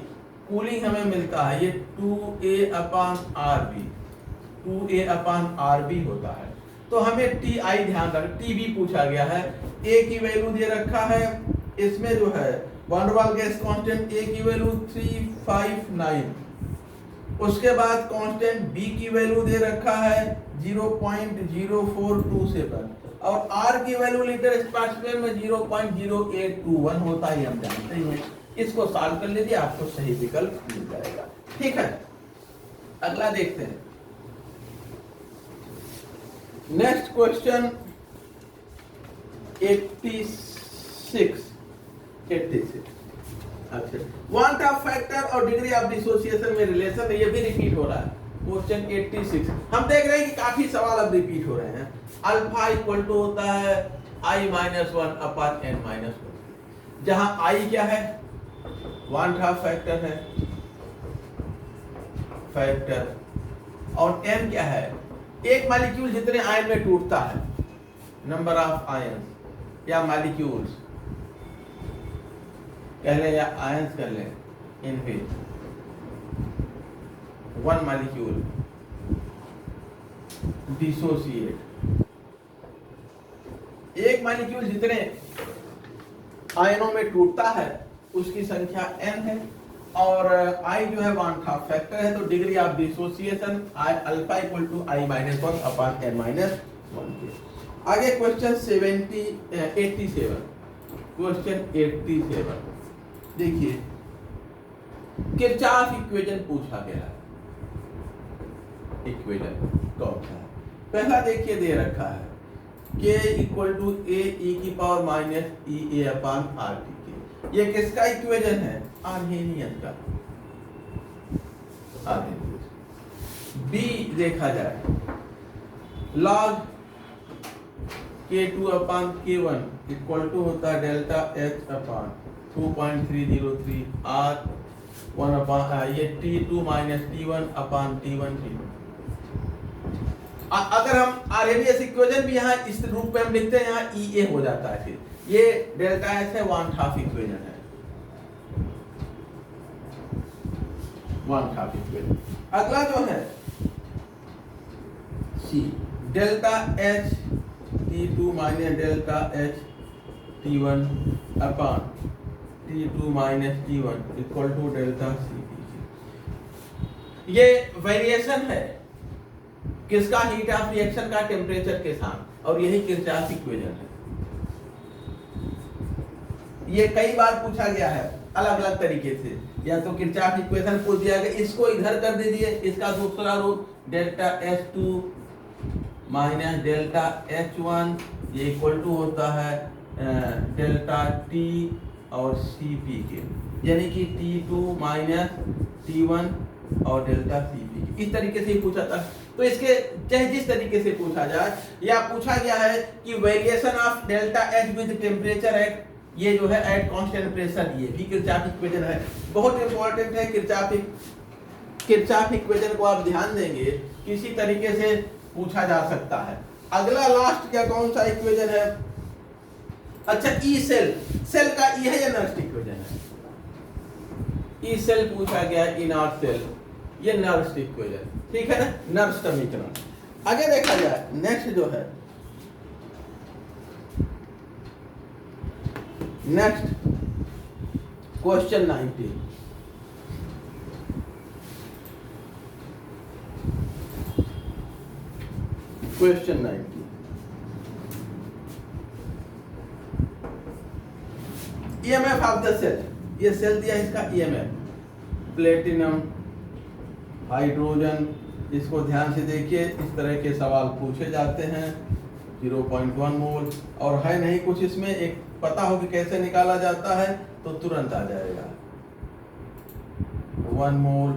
कूलिंग हमें मिलता है, ये 2A/RB होता है। तो हमें TI ध्यान रख, TB पूछा गया है, A की वैल्यू दे रखा है, इसमें जो है van der Waals gas constant A की वैल्यू 359, उसके बाद कांस्टेंट B की वैल्यू दे रखा है 0.0427 और R की वैल्यू लीटर स्क्वायर में 0.0821 होता है, हम जानते हैं। इसको सॉल्व कर लीजिए, आपको सही विकल्प मिल जाएगा, ठीक है। अगला देखते हैं, नेक्स्ट क्वेश्चन 86। अच्छा, वांट ऑफ फैक्टर और डिग्री ऑफ डिसोसिएशन में रिलेशन है, ये भी रिपीट हो रहा है। क्वेश्चन 86 हम देख रहे हैं कि काफी सवाल अब रिपीट हो रहे हैं। अल्फा इक्वल टू होता है I-1/n-1, जहां I क्या है, वांट ऑफ फैक्टर है, फैक्टर, और n क्या है, एक मॉलिक्यूल जितने आयन में टूटता है, नंबर ऑफ आयन या मॉलिक्यूल्स कह लें या आयंस कर लें, इन विच वन मॉलिक्यूल डिसोसिएट। एक मॉलिक्यूल जितने आयनों में टूटता है उसकी संख्या n है, और I जो है वांट ऑफ फैक्टर है, तो degree of dissociation alpha equal to I-1/n-1 के। आगे क्वेश्चन 87। क्वेश्चन 87 देखिए, किरचॉफ इक्वेशन पूछा गया है। इक्वेशन कौन सा है, पहला देखिए दे रखा है K इक्वल टू A/-EA/RT। ये किसका इक्वेशन है, आर्हेनियस का। B देखा जाए, log K2/K1 इक्वल टू होता है डेल्टा H/2.303 R 1/, ये T2 माइनस T1/T1। अगर हम आर्हेनियस इक्वेशन भी यहाँ इस रूप में हम लिखते हैं, यहाँ EA हो जाता है, फिर ये डेल्टा H है, वन हाफ इक्वेशन है, वन हाफ इक्वेशन। अगला जो है C, delta H T2 minus delta H T1/T2 minus T1 equal to delta CP। ये वेरिएशन है किसका, हीट ऑफ रिएक्शन का टेम्परेचर के साथ, और यही किरचॉफ इक्वेशन है। ये कई बार पूछा गया है अलग अलग तरीके से, या तो किरचॉफ इक्वेशन पूछ दिया गया, इसको इधर कर दीजिए, इसका दूसरा रूप delta H2 minus delta H1 ये इक्वल टू होता है डेल्टा T और CP के, यानी कि T2 माइनस T1 और डेल्टा CP इस तरीके से ही पूछा था। तो इसके चाहे जिस तरीके से पूछा जाए, या पूछा गया है कि variation of delta H with temperature at, ये जो है एट कांस्टेंट प्रेशर, ये भी किरचॉफ इक्वेशन है, बहुत इंपॉर्टेंट है। किरचॉफ इक्वेशन को आप ध्यान देंगे, किसी तरीके से पूछा जा सकता है। अगला लास्ट क्या कौन सा इक्वेशन है? अच्छा, ई सेल, सेल का ई है या नर्स्ट इक्वेशन है? ई सेल पूछा गया, ई नॉट सेल, ये नर्स्ट इक्वेशन, ठीक है ना, नर्स्ट समीकरण। आगे देखा जाए, नेक्स्ट जो है, next question 19। Question 19, EMF of the cell, ये सेल दिया इसका EMF, प्लेटिनम, हाइड्रोजन, इसको ध्यान से देखिए, इस तरह के सवाल पूछे जाते हैं। 0.1 मोल, और है नहीं कुछ इसमें, एक पता हो कि कैसे निकाला जाता है तो तुरंत आ जाएगा। 1 मोल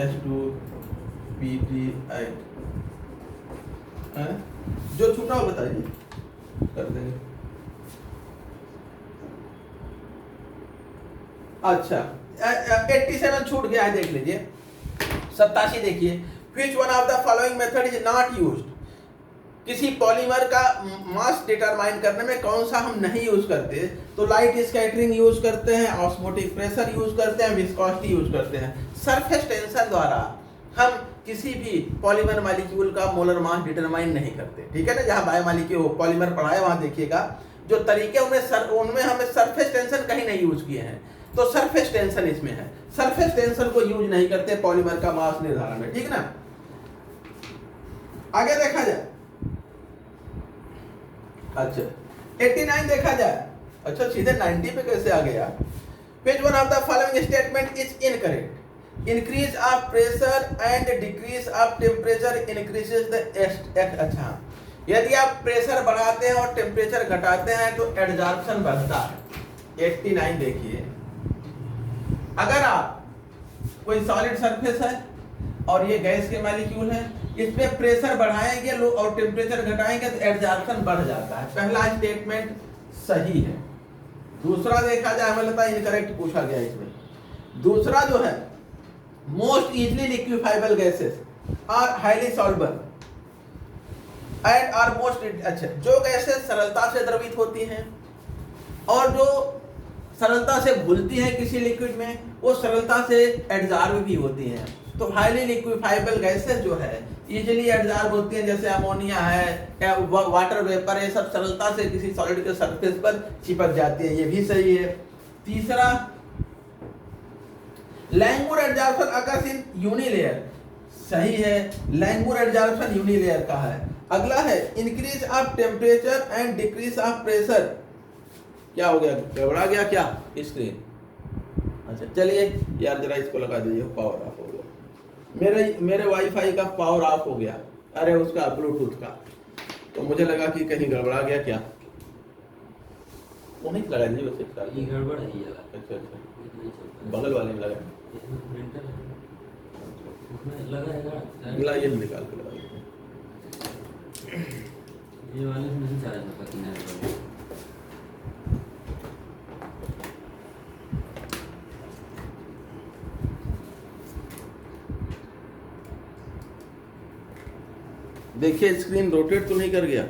H2PT8 है, जो छूटा हो बताइए, कर देंगे। अच्छा, 87 छूट गया है, देख लीजिए। 87 देखिए, which one of the following method is not used, किसी पॉलीमर का मास डिटरमाइन करने में कौन सा हम नहीं यूज करते? तो लाइट स्कैटरिंग यूज करते हैं, ऑस्मोटिक प्रेशर यूज करते हैं, विस्कोसिटी यूज करते हैं। सरफेस टेंशन द्वारा हम किसी भी पॉलीमर मॉलिक्यूल का मोलर मास डिटरमाइन नहीं करते, ठीक है ना। जहां बायोमॉलिक्यूल पॉलीमर पढ़ा है वहां देखिएगा, जो तरीके उनमें हमें सरफेस टेंशन कहीं नहीं यूज किए हैं, तो सरफेस टेंशन इसमें है। सरफेस टेंशन को यूज नहीं करते पॉलीमर का मास निर्धारण में, ठीक ना। आगे देखा जाए, अच्छा 89 देखा जाए। अच्छा, सीधे 90 पे कैसे आ गया? Page one of the following statement is incorrect, increase of pressure and decrease of temperature increases the अच्छा, यदि आप प्रेशर बढ़ाते हैं और टेम्परेचर घटाते हैं तो एडजॉर्प्शन बढ़ता है। 89 देखिए, अगर आप कोई सॉलिड सरफेस है और ये गैस के मॉलिक्यूल है, इस पे प्रेशर बढ़ाएंगे और टेम्परेचर घटाएंगे तो एडजॉर्प्शन बढ़ जाता है। पहला स्टेटमेंट सही है। दूसरा देखा जाए, हमें लगता है इनकरेक्ट पूछा गया इसमें। दूसरा जो है, most easily liquefiable gases are highly soluble and are most, अच्छा, जो गैसेस सरलता से द्रवित होती हैं और जो सरलता से घुलती हैं किसी लिक्विड में, वो सरलता से एडजॉर्ब भी होती हैं। तो हाईली लिक्विफाइबल गैसेस जो है इजीली एडजॉर्ब होती हैं, जैसे अमोनिया है या वाटर वेपर, ये सब सरलता से किसी सॉलिड के सरफेस पर चिपक जाती है, ये भी सही है। तीसरा, लैंगूर एडजॉर्प्शन अकर्स इन यूनिलेयर, सही है, लैंगूर एडजॉर्प्शन यूनिलेयर का है। अगला है increase of temperature and decrease of pressure, क्या हो गया, गड़बड़ा गया क्या स्क्रीन? अच्छा चलिए यार, जरा इसको लगा दीजिए, पावर ऑफ हो गया, मेरे वाईफाई का पावर ऑफ हो गया, अरे उसका ब्लूटूथ का, तो मुझे लगा कि कहीं गड़बड़ा गया क्या। वो नहीं लगा दीजिए वैसे, ये गड़बड़ है ये वाला। अच्छा अच्छा, बगल वाले में लगा, प्रिंटर उसमें लगा है, अगला ये निकाल के लगा दीजिए। ये वाले से नहीं चार्ज होता कि नहीं। देखिए स्क्रीन रोटेट तो नहीं कर गया,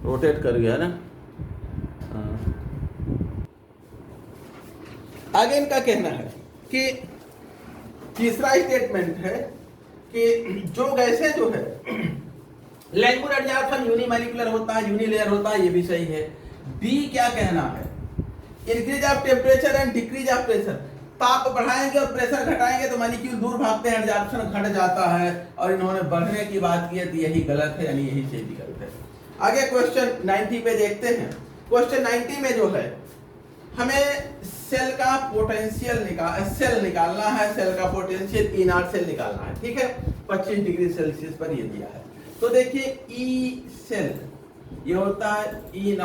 रोटेट कर गया ना। आगे इनका कहना है कि तीसरा स्टेटमेंट है कि जो गैसें जो है लैंगूर एडजॉर्प्शन यूनिमॉलिक्यूलर होता है, यूनिलेयर होता है, ये भी सही है। बी क्या कहना है, increase of temperature and decrease of pressure, ताप बढ़ाएंगे और प्रेशर घटाएंगे तो मॉलिक्यूल दूर भागते हैं, एडजॉर्प्शन घट जाता है, और इन्होंने बढ़ने की बात की है, तो यही गलत है, यानी यही सही विकल्प है। आगे क्वेश्चन 90 पे देखते हैं। क्वेश्चन 90 में जो है हमें सेल का पोटेंशियल सेल निकालना है, सेल का पोटेंशियल ई नॉट सेल निकालना है, ठीक है। 25 डिग्री सेल्सियस पर ये दिया है। तो देखिए ई सेल ये होता है E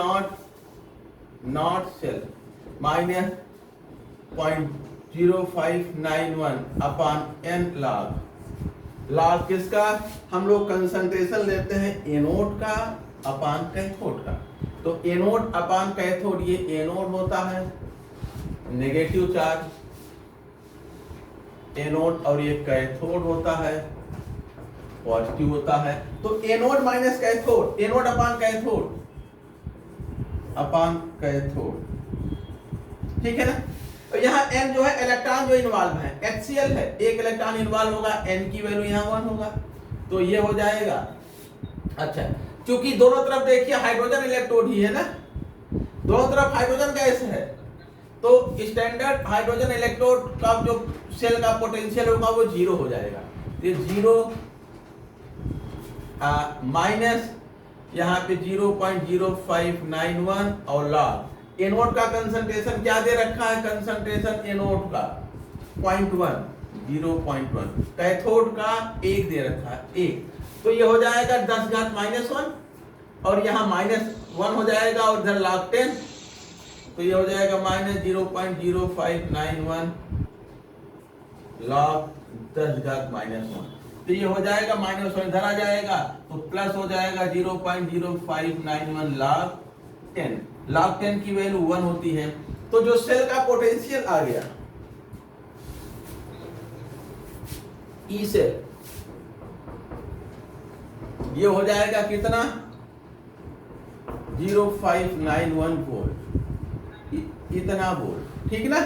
naught cell minus 0.0591 upon n log। log किसका? हम लोग कंसंट्रेशन लेते हैं एनोड का अपॉन कैथोड का। तो एनोड अपॉन कैथोड, ये एनोड होता है नेगेटिव चार्ज, एनोड, और ये कैथोड होता है पॉजिटिव होता है। तो anode minus cathode, anode upon cathode, upon cathode, ठीक है ना। तो यहाँ n जो है इलेक्ट्रॉन जो इन्वॉल्व है, HCl है, एक इलेक्ट्रॉन इन्वॉल्व होगा, n की वैल्यू यहाँ 1 होगा, तो ये हो जाएगा। अच्छा, क्योंकि दोनों तरफ देखिए हाइड्रोजन इलेक्ट्रोड ही है ना, दोनों तरफ हाइड्रोजन गैस है, तो स्टैंडर्ड हाइड्रोजन इलेक्ट्रोड का जो सेल का पोटेंशियल होगा वो 0 हो जाएगा। ये 0 माइनस यहाँ पे 0.0591 और लॉग एनोड का कंसंट्रेशन क्या दे रखा है, कंसंट्रेशन एनोड का 0.1, कैथोड का 1 दे रखा है 1, तो ये हो जाएगा 10 घात -1 और यहाँ -1 हो जाएगा और इधर log 10, तो ये हो जाएगा -0.0591 log 10 घात -1, तो ये हो जाएगा -1 इधर आ जाएगा तो प्लस हो जाएगा 0.0591 log 10। log 10 की वैल्यू 1 होती है, तो जो सेल का पोटेंशियल आ गया ई सेल, ये हो जाएगा कितना 0.591 वोल्ट, इतना वोल्ट, ठीक ना।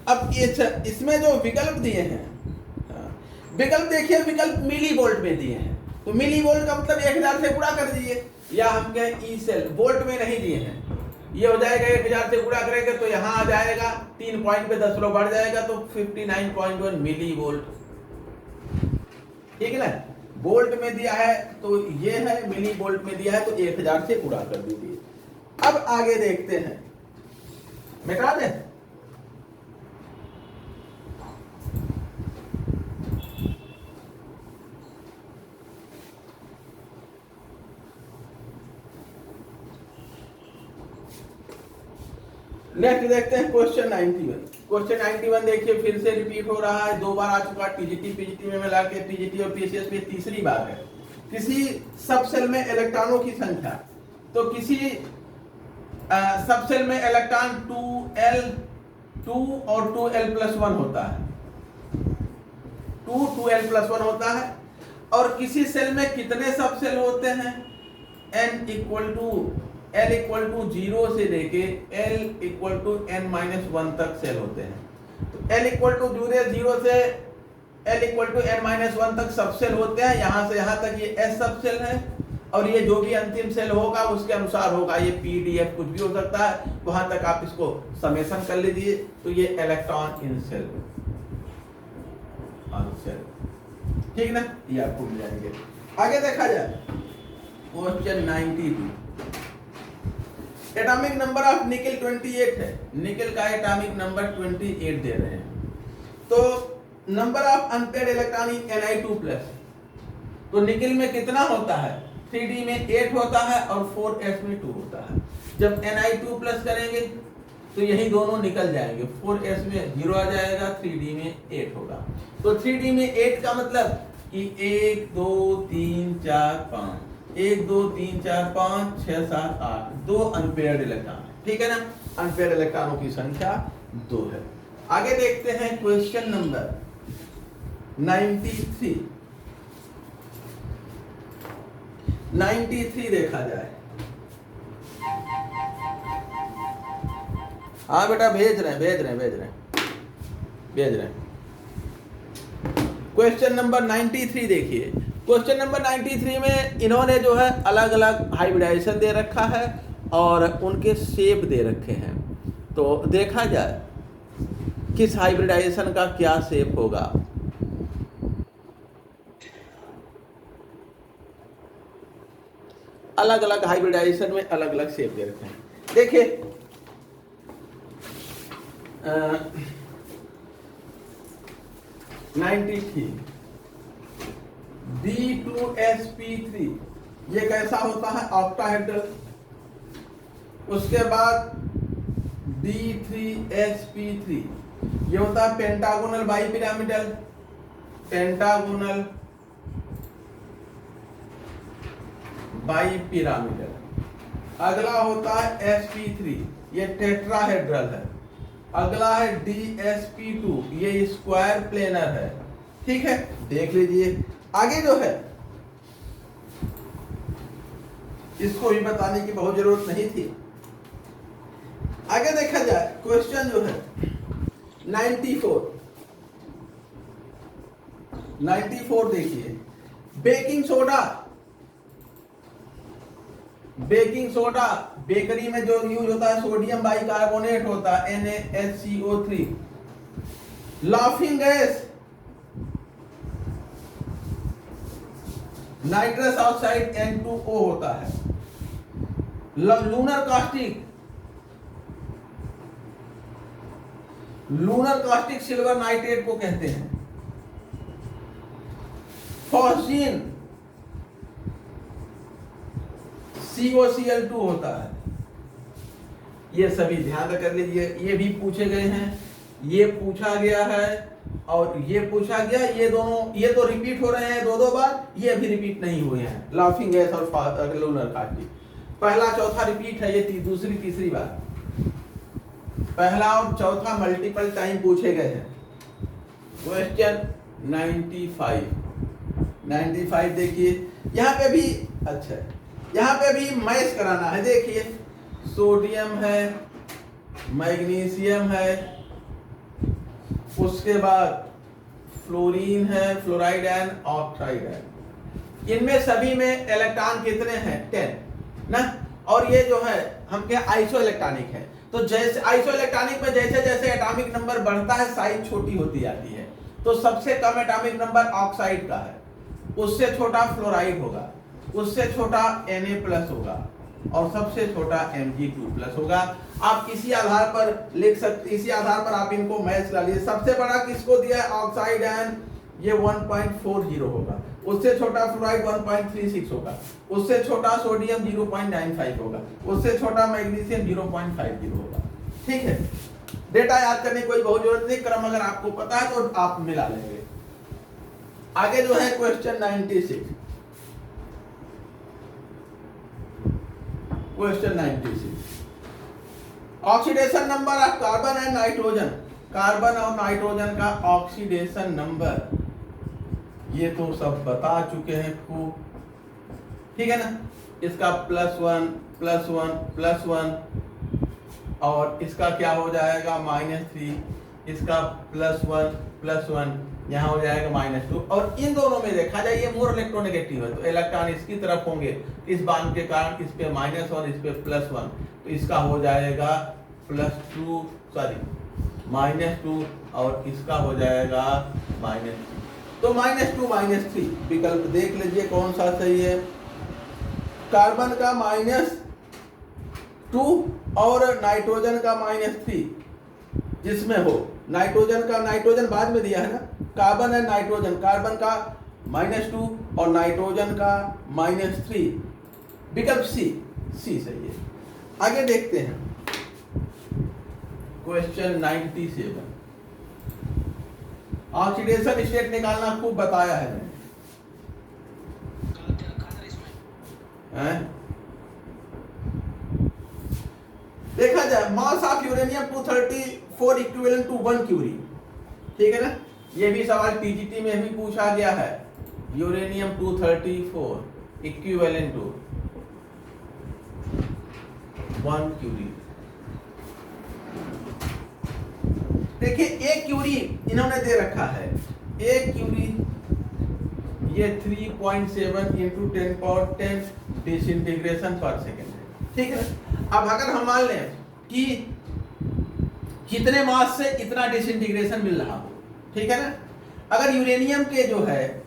अब ये इसमें जो विकल्प दिए हैं, विकल्प देखिए, विकल्प मिली वोल्ट में दिए हैं, तो मिली वोल्ट का मतलब 1000 से गुणा कर दीजिए, या हम कहें ई सेल वोल्ट में नहीं दिए हैं, ये हो जाएगा 1000 से गुणा करेंगे तो यहाँ आ जाएगा 3 पॉइंट पे 10 बढ़ जाएगा तो 59.1 मिली वोल्ट, ठीक है ना। वोल्ट में दिया है तो ये है, मिली वोल्ट में दिया है तो 1000 से गुणा कर दीजिए। अब आगे देखते हैं, मिटा दें, नेक्स्ट देखते हैं क्वेश्चन 91। क्वेश्चन 91 देखिए फिर से रिपीट हो रहा है, 2 बार आ चुका, टीजीटी पीजीटी में मिला के टीजीटी और पीसीएस में तीसरी बार है। किसी सब सेल में इलेक्ट्रॉनों की संख्या, तो किसी सब सेल में इलेक्ट्रॉन 2 और 2l+1 होता है, 2l+1 होता है, और किसी सेल में कितने सब सेल होते हैं, L इक्वल टू 0 से लेके L इक्वल टू n-1 तक सेल होते हैं। तो L इक्वल टू 0 से L इक्वल टू n-1 तक सब सेल होते हैं, यहाँ से यहाँ तक ये S सब सेल है, और ये जो भी अंतिम सेल होगा उसके अनुसार होगा, ये PDF कुछ भी हो सकता है, वहां तक आप इसको समेशन कर लीजिए। तो ये इलेक्ट्रॉन इन सेल, ठीक ना, ये आपको मिल जाएंगे। आगे देखा जाए question 92, atomic number of nickel 28 है, निकेल का एटॉमिक नंबर 28 दे रहे हैं। तो number of unpaired electron in Ni2+, तो निकेल में कितना होता है, 3d में 8 होता है और 4s में 2 होता है। जब Ni2+ करेंगे तो यही दोनों निकल जाएंगे, 4s में 0 आ जाएगा, 3d में 8 होगा। तो 3d में 8 का मतलब कि 1 2 3 4 5, 1 2 3 4 5 6 7 8, 2 अनपेयर्ड इलेक्ट्रॉन, ठीक है ना। अनपेयर्ड इलेक्ट्रॉनों की संख्या 2 है। आगे देखते हैं क्वेश्चन नंबर 93 देखा जाए। हाँ बेटा भेज रहे हैं। क्वेश्चन नंबर 93 देखिए। क्वेश्चन नंबर 93 में इन्होंने जो है अलग अलग हाइब्रिडाइजेशन दे रखा है और उनके शेप दे रखे हैं। तो देखा जाए किस हाइब्रिडाइजेशन का क्या शेप होगा। अलग अलग हाइब्रिडाइजेशन में अलग अलग शेप दे रखे हैं। देखिए D2sp3 ये कैसा होता है, ऑक्टाहेड्रल। उसके बाद D3sp3 ये होता है पेंटागोनल बाईपिरामिडल, पेंटागोनल बाईपिरामिडल। अगला होता है sp3, ये टेट्राहेड्रल है। अगला है dsp2, ये स्क्वायर प्लेनर है। ठीक है, देख लीजिए। आगे जो है इसको भी बताने की बहुत जरूरत नहीं थी। आगे देखा जाए क्वेश्चन जो है 94 देखिए। बेकिंग सोडा बेकरी में जो यूज होता है सोडियम बाइकार्बोनेट होता है NaHCO3। Laughing gas nitrous oxide N2O होता है। लूनर कास्टिक सिल्वर नाइट्रेट को कहते हैं। फॉस्जीन COCl2 होता है। ये सभी ध्यान कर लीजिए, ये भी पूछे गए हैं, ये पूछा गया है और ये पूछा गया। ये दोनों, ये तो रिपीट हो रहे हैं दो बार, ये अभी रिपीट नहीं हुए हैं। लाफिंग गैस और लूनर कास्टिक पहला चौथा रिपीट है, ये दूसरी तीसरी बार। पहला और चौथा मल्टीपल टाइम पूछे गए हैं। क्वेश्चन 95 देखिए। यहाँ पे भी अच्छा, यहाँ पे भी मैच कराना है। देखिए सोडियम है, मैग्नीशियम है, उसके बाद फ्लोरीन है, फ्लोराइड एंड ऑक्साइड है। इनमें सभी में इलेक्ट्रॉन कितने हैं? 10 ना। और ये जो है हम क्या आइसो इलेक्ट्रॉनिक है। तो जैसे आइसो इलेक्ट्रॉनिक में जैसे जैसे एटॉमिक नंबर बढ़ता है साइज छोटी होती जाती है। तो सबसे कम एटॉमिक नंबर ऑक्साइड का है, उससे छोटा फ्लोराइड होगा, उससे छोटा Na+ होगा और सबसे छोटा Mg2+ होगा। आप इसी आधार पर लिख सकते, इसी आधार पर आप इनको मैच डालिए। सबसे बड़ा किसको दिया है? ऑक्साइड एन, ये 1.40 होगा। उससे छोटा फ्लोराइड 1.36 होगा। उससे छोटा सोडियम 0.95 होगा। उससे छोटा मैग्नीशियम 0.50 होगा। ठीक है, डेटा याद करने की कोई बहुत जरूरत नहीं, क्रम अगर आपको पता है तो आप मिला लेंगे। आगे जो है question 96। Question 96, oxidation number of carbon and nitrogen. Carbon और नाइट्रोजन का ऑक्सीडेशन नंबर, ये तो सब बता चुके हैं खूब। ठीक है ना। इसका +1 +1 +1 और इसका क्या हो जाएगा? -3। इसका +1 +1 यहाँ हो जाएगा -2। और इन दोनों में देखा जाए ये मोर इलेक्ट्रोनेगेटिव है, तो इलेक्ट्रॉन इसकी तरफ होंगे इस बांध के कारण, इस पे -1 इस पे +1, तो इसका हो जाएगा +2 और इसका हो जाएगा -3। तो -2 -3 विकल्प देख लीजिए कौन सा सही है। कार्बन का -2 और नाइट्रोजन का -3 जिसमें हो। नाइट्रोजन बाद में दिया है ना। कार्बन एंड नाइट्रोजन, कार्बन का -2 और नाइट्रोजन का -3, विकल्प सी सही है। आगे देखते हैं क्वेश्चन 97, ऑक्सीडेशन स्टेट निकालना खूब बताया है मैंने। देखा जाए mass of uranium 234 equivalent to 1 curie. ठीक है ना, ये भी सवाल टीजीटी में भी पूछा गया है। Uranium 234 equivalent to 1 curie. देखिए 1 क्यूरी इन्होंने दे रखा है। 1 क्यूरी ये 3.7 × 10⁻10 डिसइंटीग्रेशन पर सेकेंड है। ठीक है ना। अब अगर हम मान लें कि कितने मास से इतना डिसइंटीग्रेशन मिल रहा हो, ठीक है ना। अगर यूरेनियम के जो है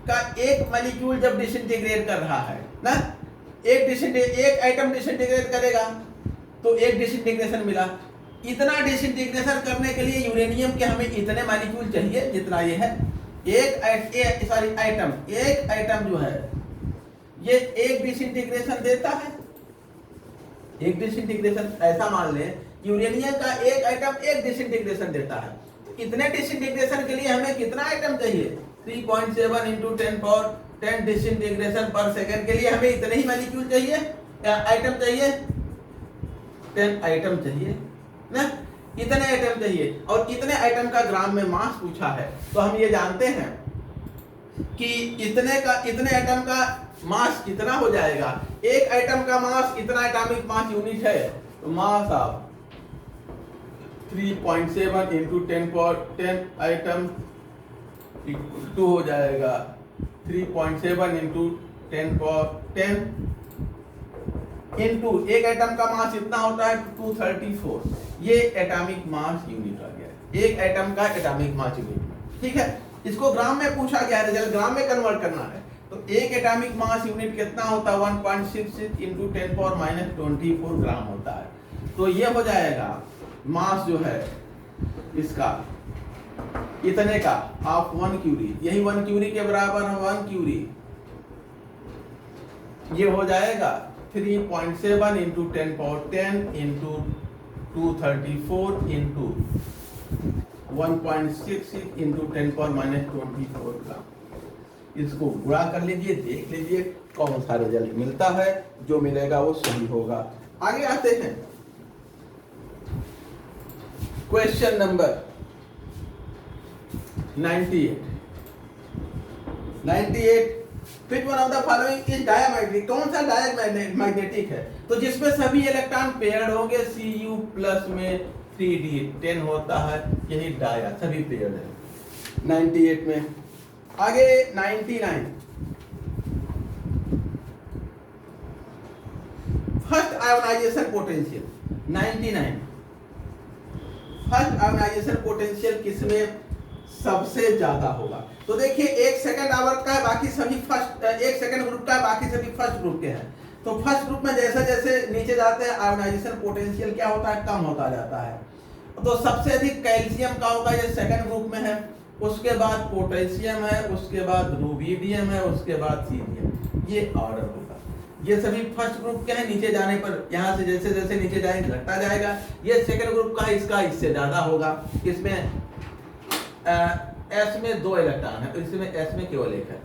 का एक मॉलिक्यूल जब डिसइंटीग्रेट कर रहा है ना, एक एटम डिसइंटीग्रेट करेगा तो एक डिसइंटीग्रेशन मिला। इतना डिसइंटीग्रेशन करने के लिए यूरेनियम के हमें इतने मॉलिक्यूल चाहिए जितना ये है। एक एटम जो है ये एक डिसइंटीग्रेशन देता है। एक डिसइंटीग्रेशन ऐसा मान लें यूरेनियम का एक आइटम एक डिसइंटीग्रेशन देता है, तो इतने डिसइंटीग्रेशन के लिए हमें कितना आइटम चाहिए? 3.7 इंटू 10 डिसइंटीग्रेशन पर सेकेंड के लिए हमें इतने ही मॉलिक्यूल चाहिए, आइटम चाहिए, 10 आइटम चाहिए ना, इतने आइटम चाहिए। और इतने आइटम का ग्राम में मास पूछा है, तो हम ये जानते हैं कि इतने आइटम का मास कितना हो जाएगा। एक आइटम का मास इतना एटॉमिक मास यूनिट है, तो mass of 3.7 into 10 item to हो जाएगा 3.7 इंटू 10 इंटू एक आइटम का मास इतना होता है 234। ये एटॉमिक मास यूनिट आ गया, एक आइटम का एटॉमिक मास यूनिट। ठीक है, इसको ग्राम में पूछा गया है, रिजल्ट ग्राम में कन्वर्ट करना है, तो एक एटॉमिक मास यूनिट कितना होता है? 1.66 इंटू 10⁻24 ग्राम होता है। तो ये हो जाएगा मास जो है इसका इतने का ऑफ 1 क्यूरी, यही 1 क्यूरी के बराबर है 1 क्यूरी, ये हो जाएगा 3.7 इंटू 10⁻10 इंटू 234 इंटू 1.66 इंटू 10⁻24 ग्राम। इसको गुणा कर लीजिए, देख लीजिए कौन सा रिजल्ट मिलता है, जो मिलेगा वो सही होगा। आगे आते हैं question number 98। Which one of the following is diamagnetic? कौन सा डायमैग्नेटिक है? तो जिसमें सभी इलेक्ट्रॉन पेयर्ड होंगे, Cu प्लस में 3d10 होता है, यही डाया सभी पेयर्ड है 98 में। आगे 99, first ionization potential 99। First ionization potential किसमें सबसे ज्यादा होगा? तो देखिए एक सेकंड आवर्त का है, बाकी सभी फर्स्ट, एक सेकंड ग्रुप का है, बाकी सभी फर्स्ट ग्रुप के हैं। तो फर्स्ट ग्रुप में जैसे जैसे नीचे जाते हैं आयोनाइजेशन पोटेंशियल क्या होता है? कम होता जाता है। तो सबसे अधिक कैल्शियम का होगा, ये सेकंड ग्रुप में है, उसके बाद पोटेशियम है, उसके बाद रूबिडियम है, उसके बाद सीरियम, ये ऑर्डर होगा। ये सभी फर्स्ट ग्रुप के हैं, नीचे जाने पर यहाँ से जैसे जैसे नीचे जाएंगे घटता जाएगा। ये सेकंड ग्रुप का, इसका इससे ज्यादा होगा। इसमें एस में 2 इलेक्ट्रॉन है, इसमें एस में केवल 1 है।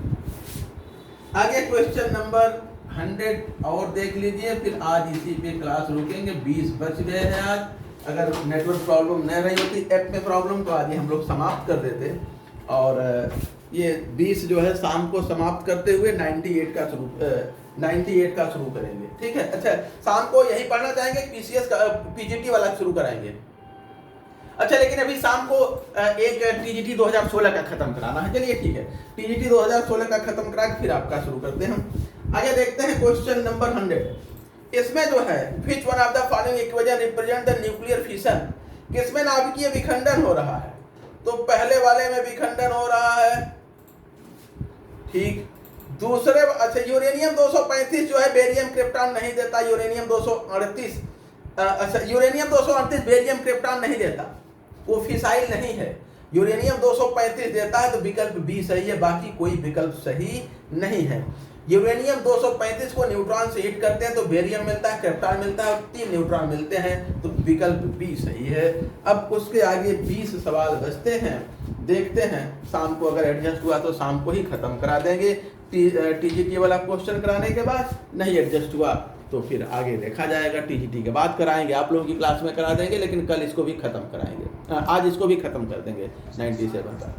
आगे क्वेश्चन नंबर 100 और देख लीजिए, फिर आज इसी पे क्लास रुकेंगे। 20 बच गए हैं आज। अगर नेटवर्क प्रॉब्लम न रही होती, ऐप में प्रॉब्लम, तो आज हम लोग समाप्त कर देते। और ये 20 जो है शाम को समाप्त करते हुए 98 का शुरू करेंगे। ठीक है, अच्छा शाम को यही पढ़ना चाहेंगे, पीसीएस का पीजीटी वाला शुरू कराएंगे। अच्छा, लेकिन अभी शाम को एक टीजीटी 2016 का खत्म कराना है। चलिए ठीक है, टीजीटी 2016 का खत्म करा के फिर आपका शुरू करते हैं हम। आगे देखते हैं क्वेश्चन नंबर 100। इसमें जो है which one of the following equation represent the nuclear fission? किसमें नाभिकीय विखंडन हो रहा है? तो पहले वाले में विखंडन हो रहा है, ठीक। दूसरे, अच्छा यूरेनियम 235 जो है बेरियम क्रिप्टॉन नहीं देता, यूरेनियम 238, अच्छा यूरेनियम 238 बेरियम क्रिप्टॉन नहीं देता, वो फिसाइल नहीं है। यूरेनियम 235 देता है, तो विकल्प बी सही है, बाकी कोई विकल्प सही नहीं है। यूरेनियम 235 को न्यूट्रॉन से हिट करते हैं तो बेरियम मिलता है, क्रिप्टॉन मिलता है, और 3 न्यूट्रॉन मिलते हैं, तो विकल्प बी सही है। अब उसके आगे 20 सवाल बचते हैं, देखते हैं शाम को अगर एडजस्ट हुआ तो शाम को ही खत्म करा देंगे टीजीटी वाला क्वेश्चन कराने के बाद। नहीं एडजस्ट हुआ तो फिर आगे देखा जाएगा, टीजीटी के बाद कराएंगे, आप लोगों की क्लास में करा देंगे, लेकिन कल इसको भी खत्म कराएंगे, आज इसको भी खत्म कर देंगे 97 का।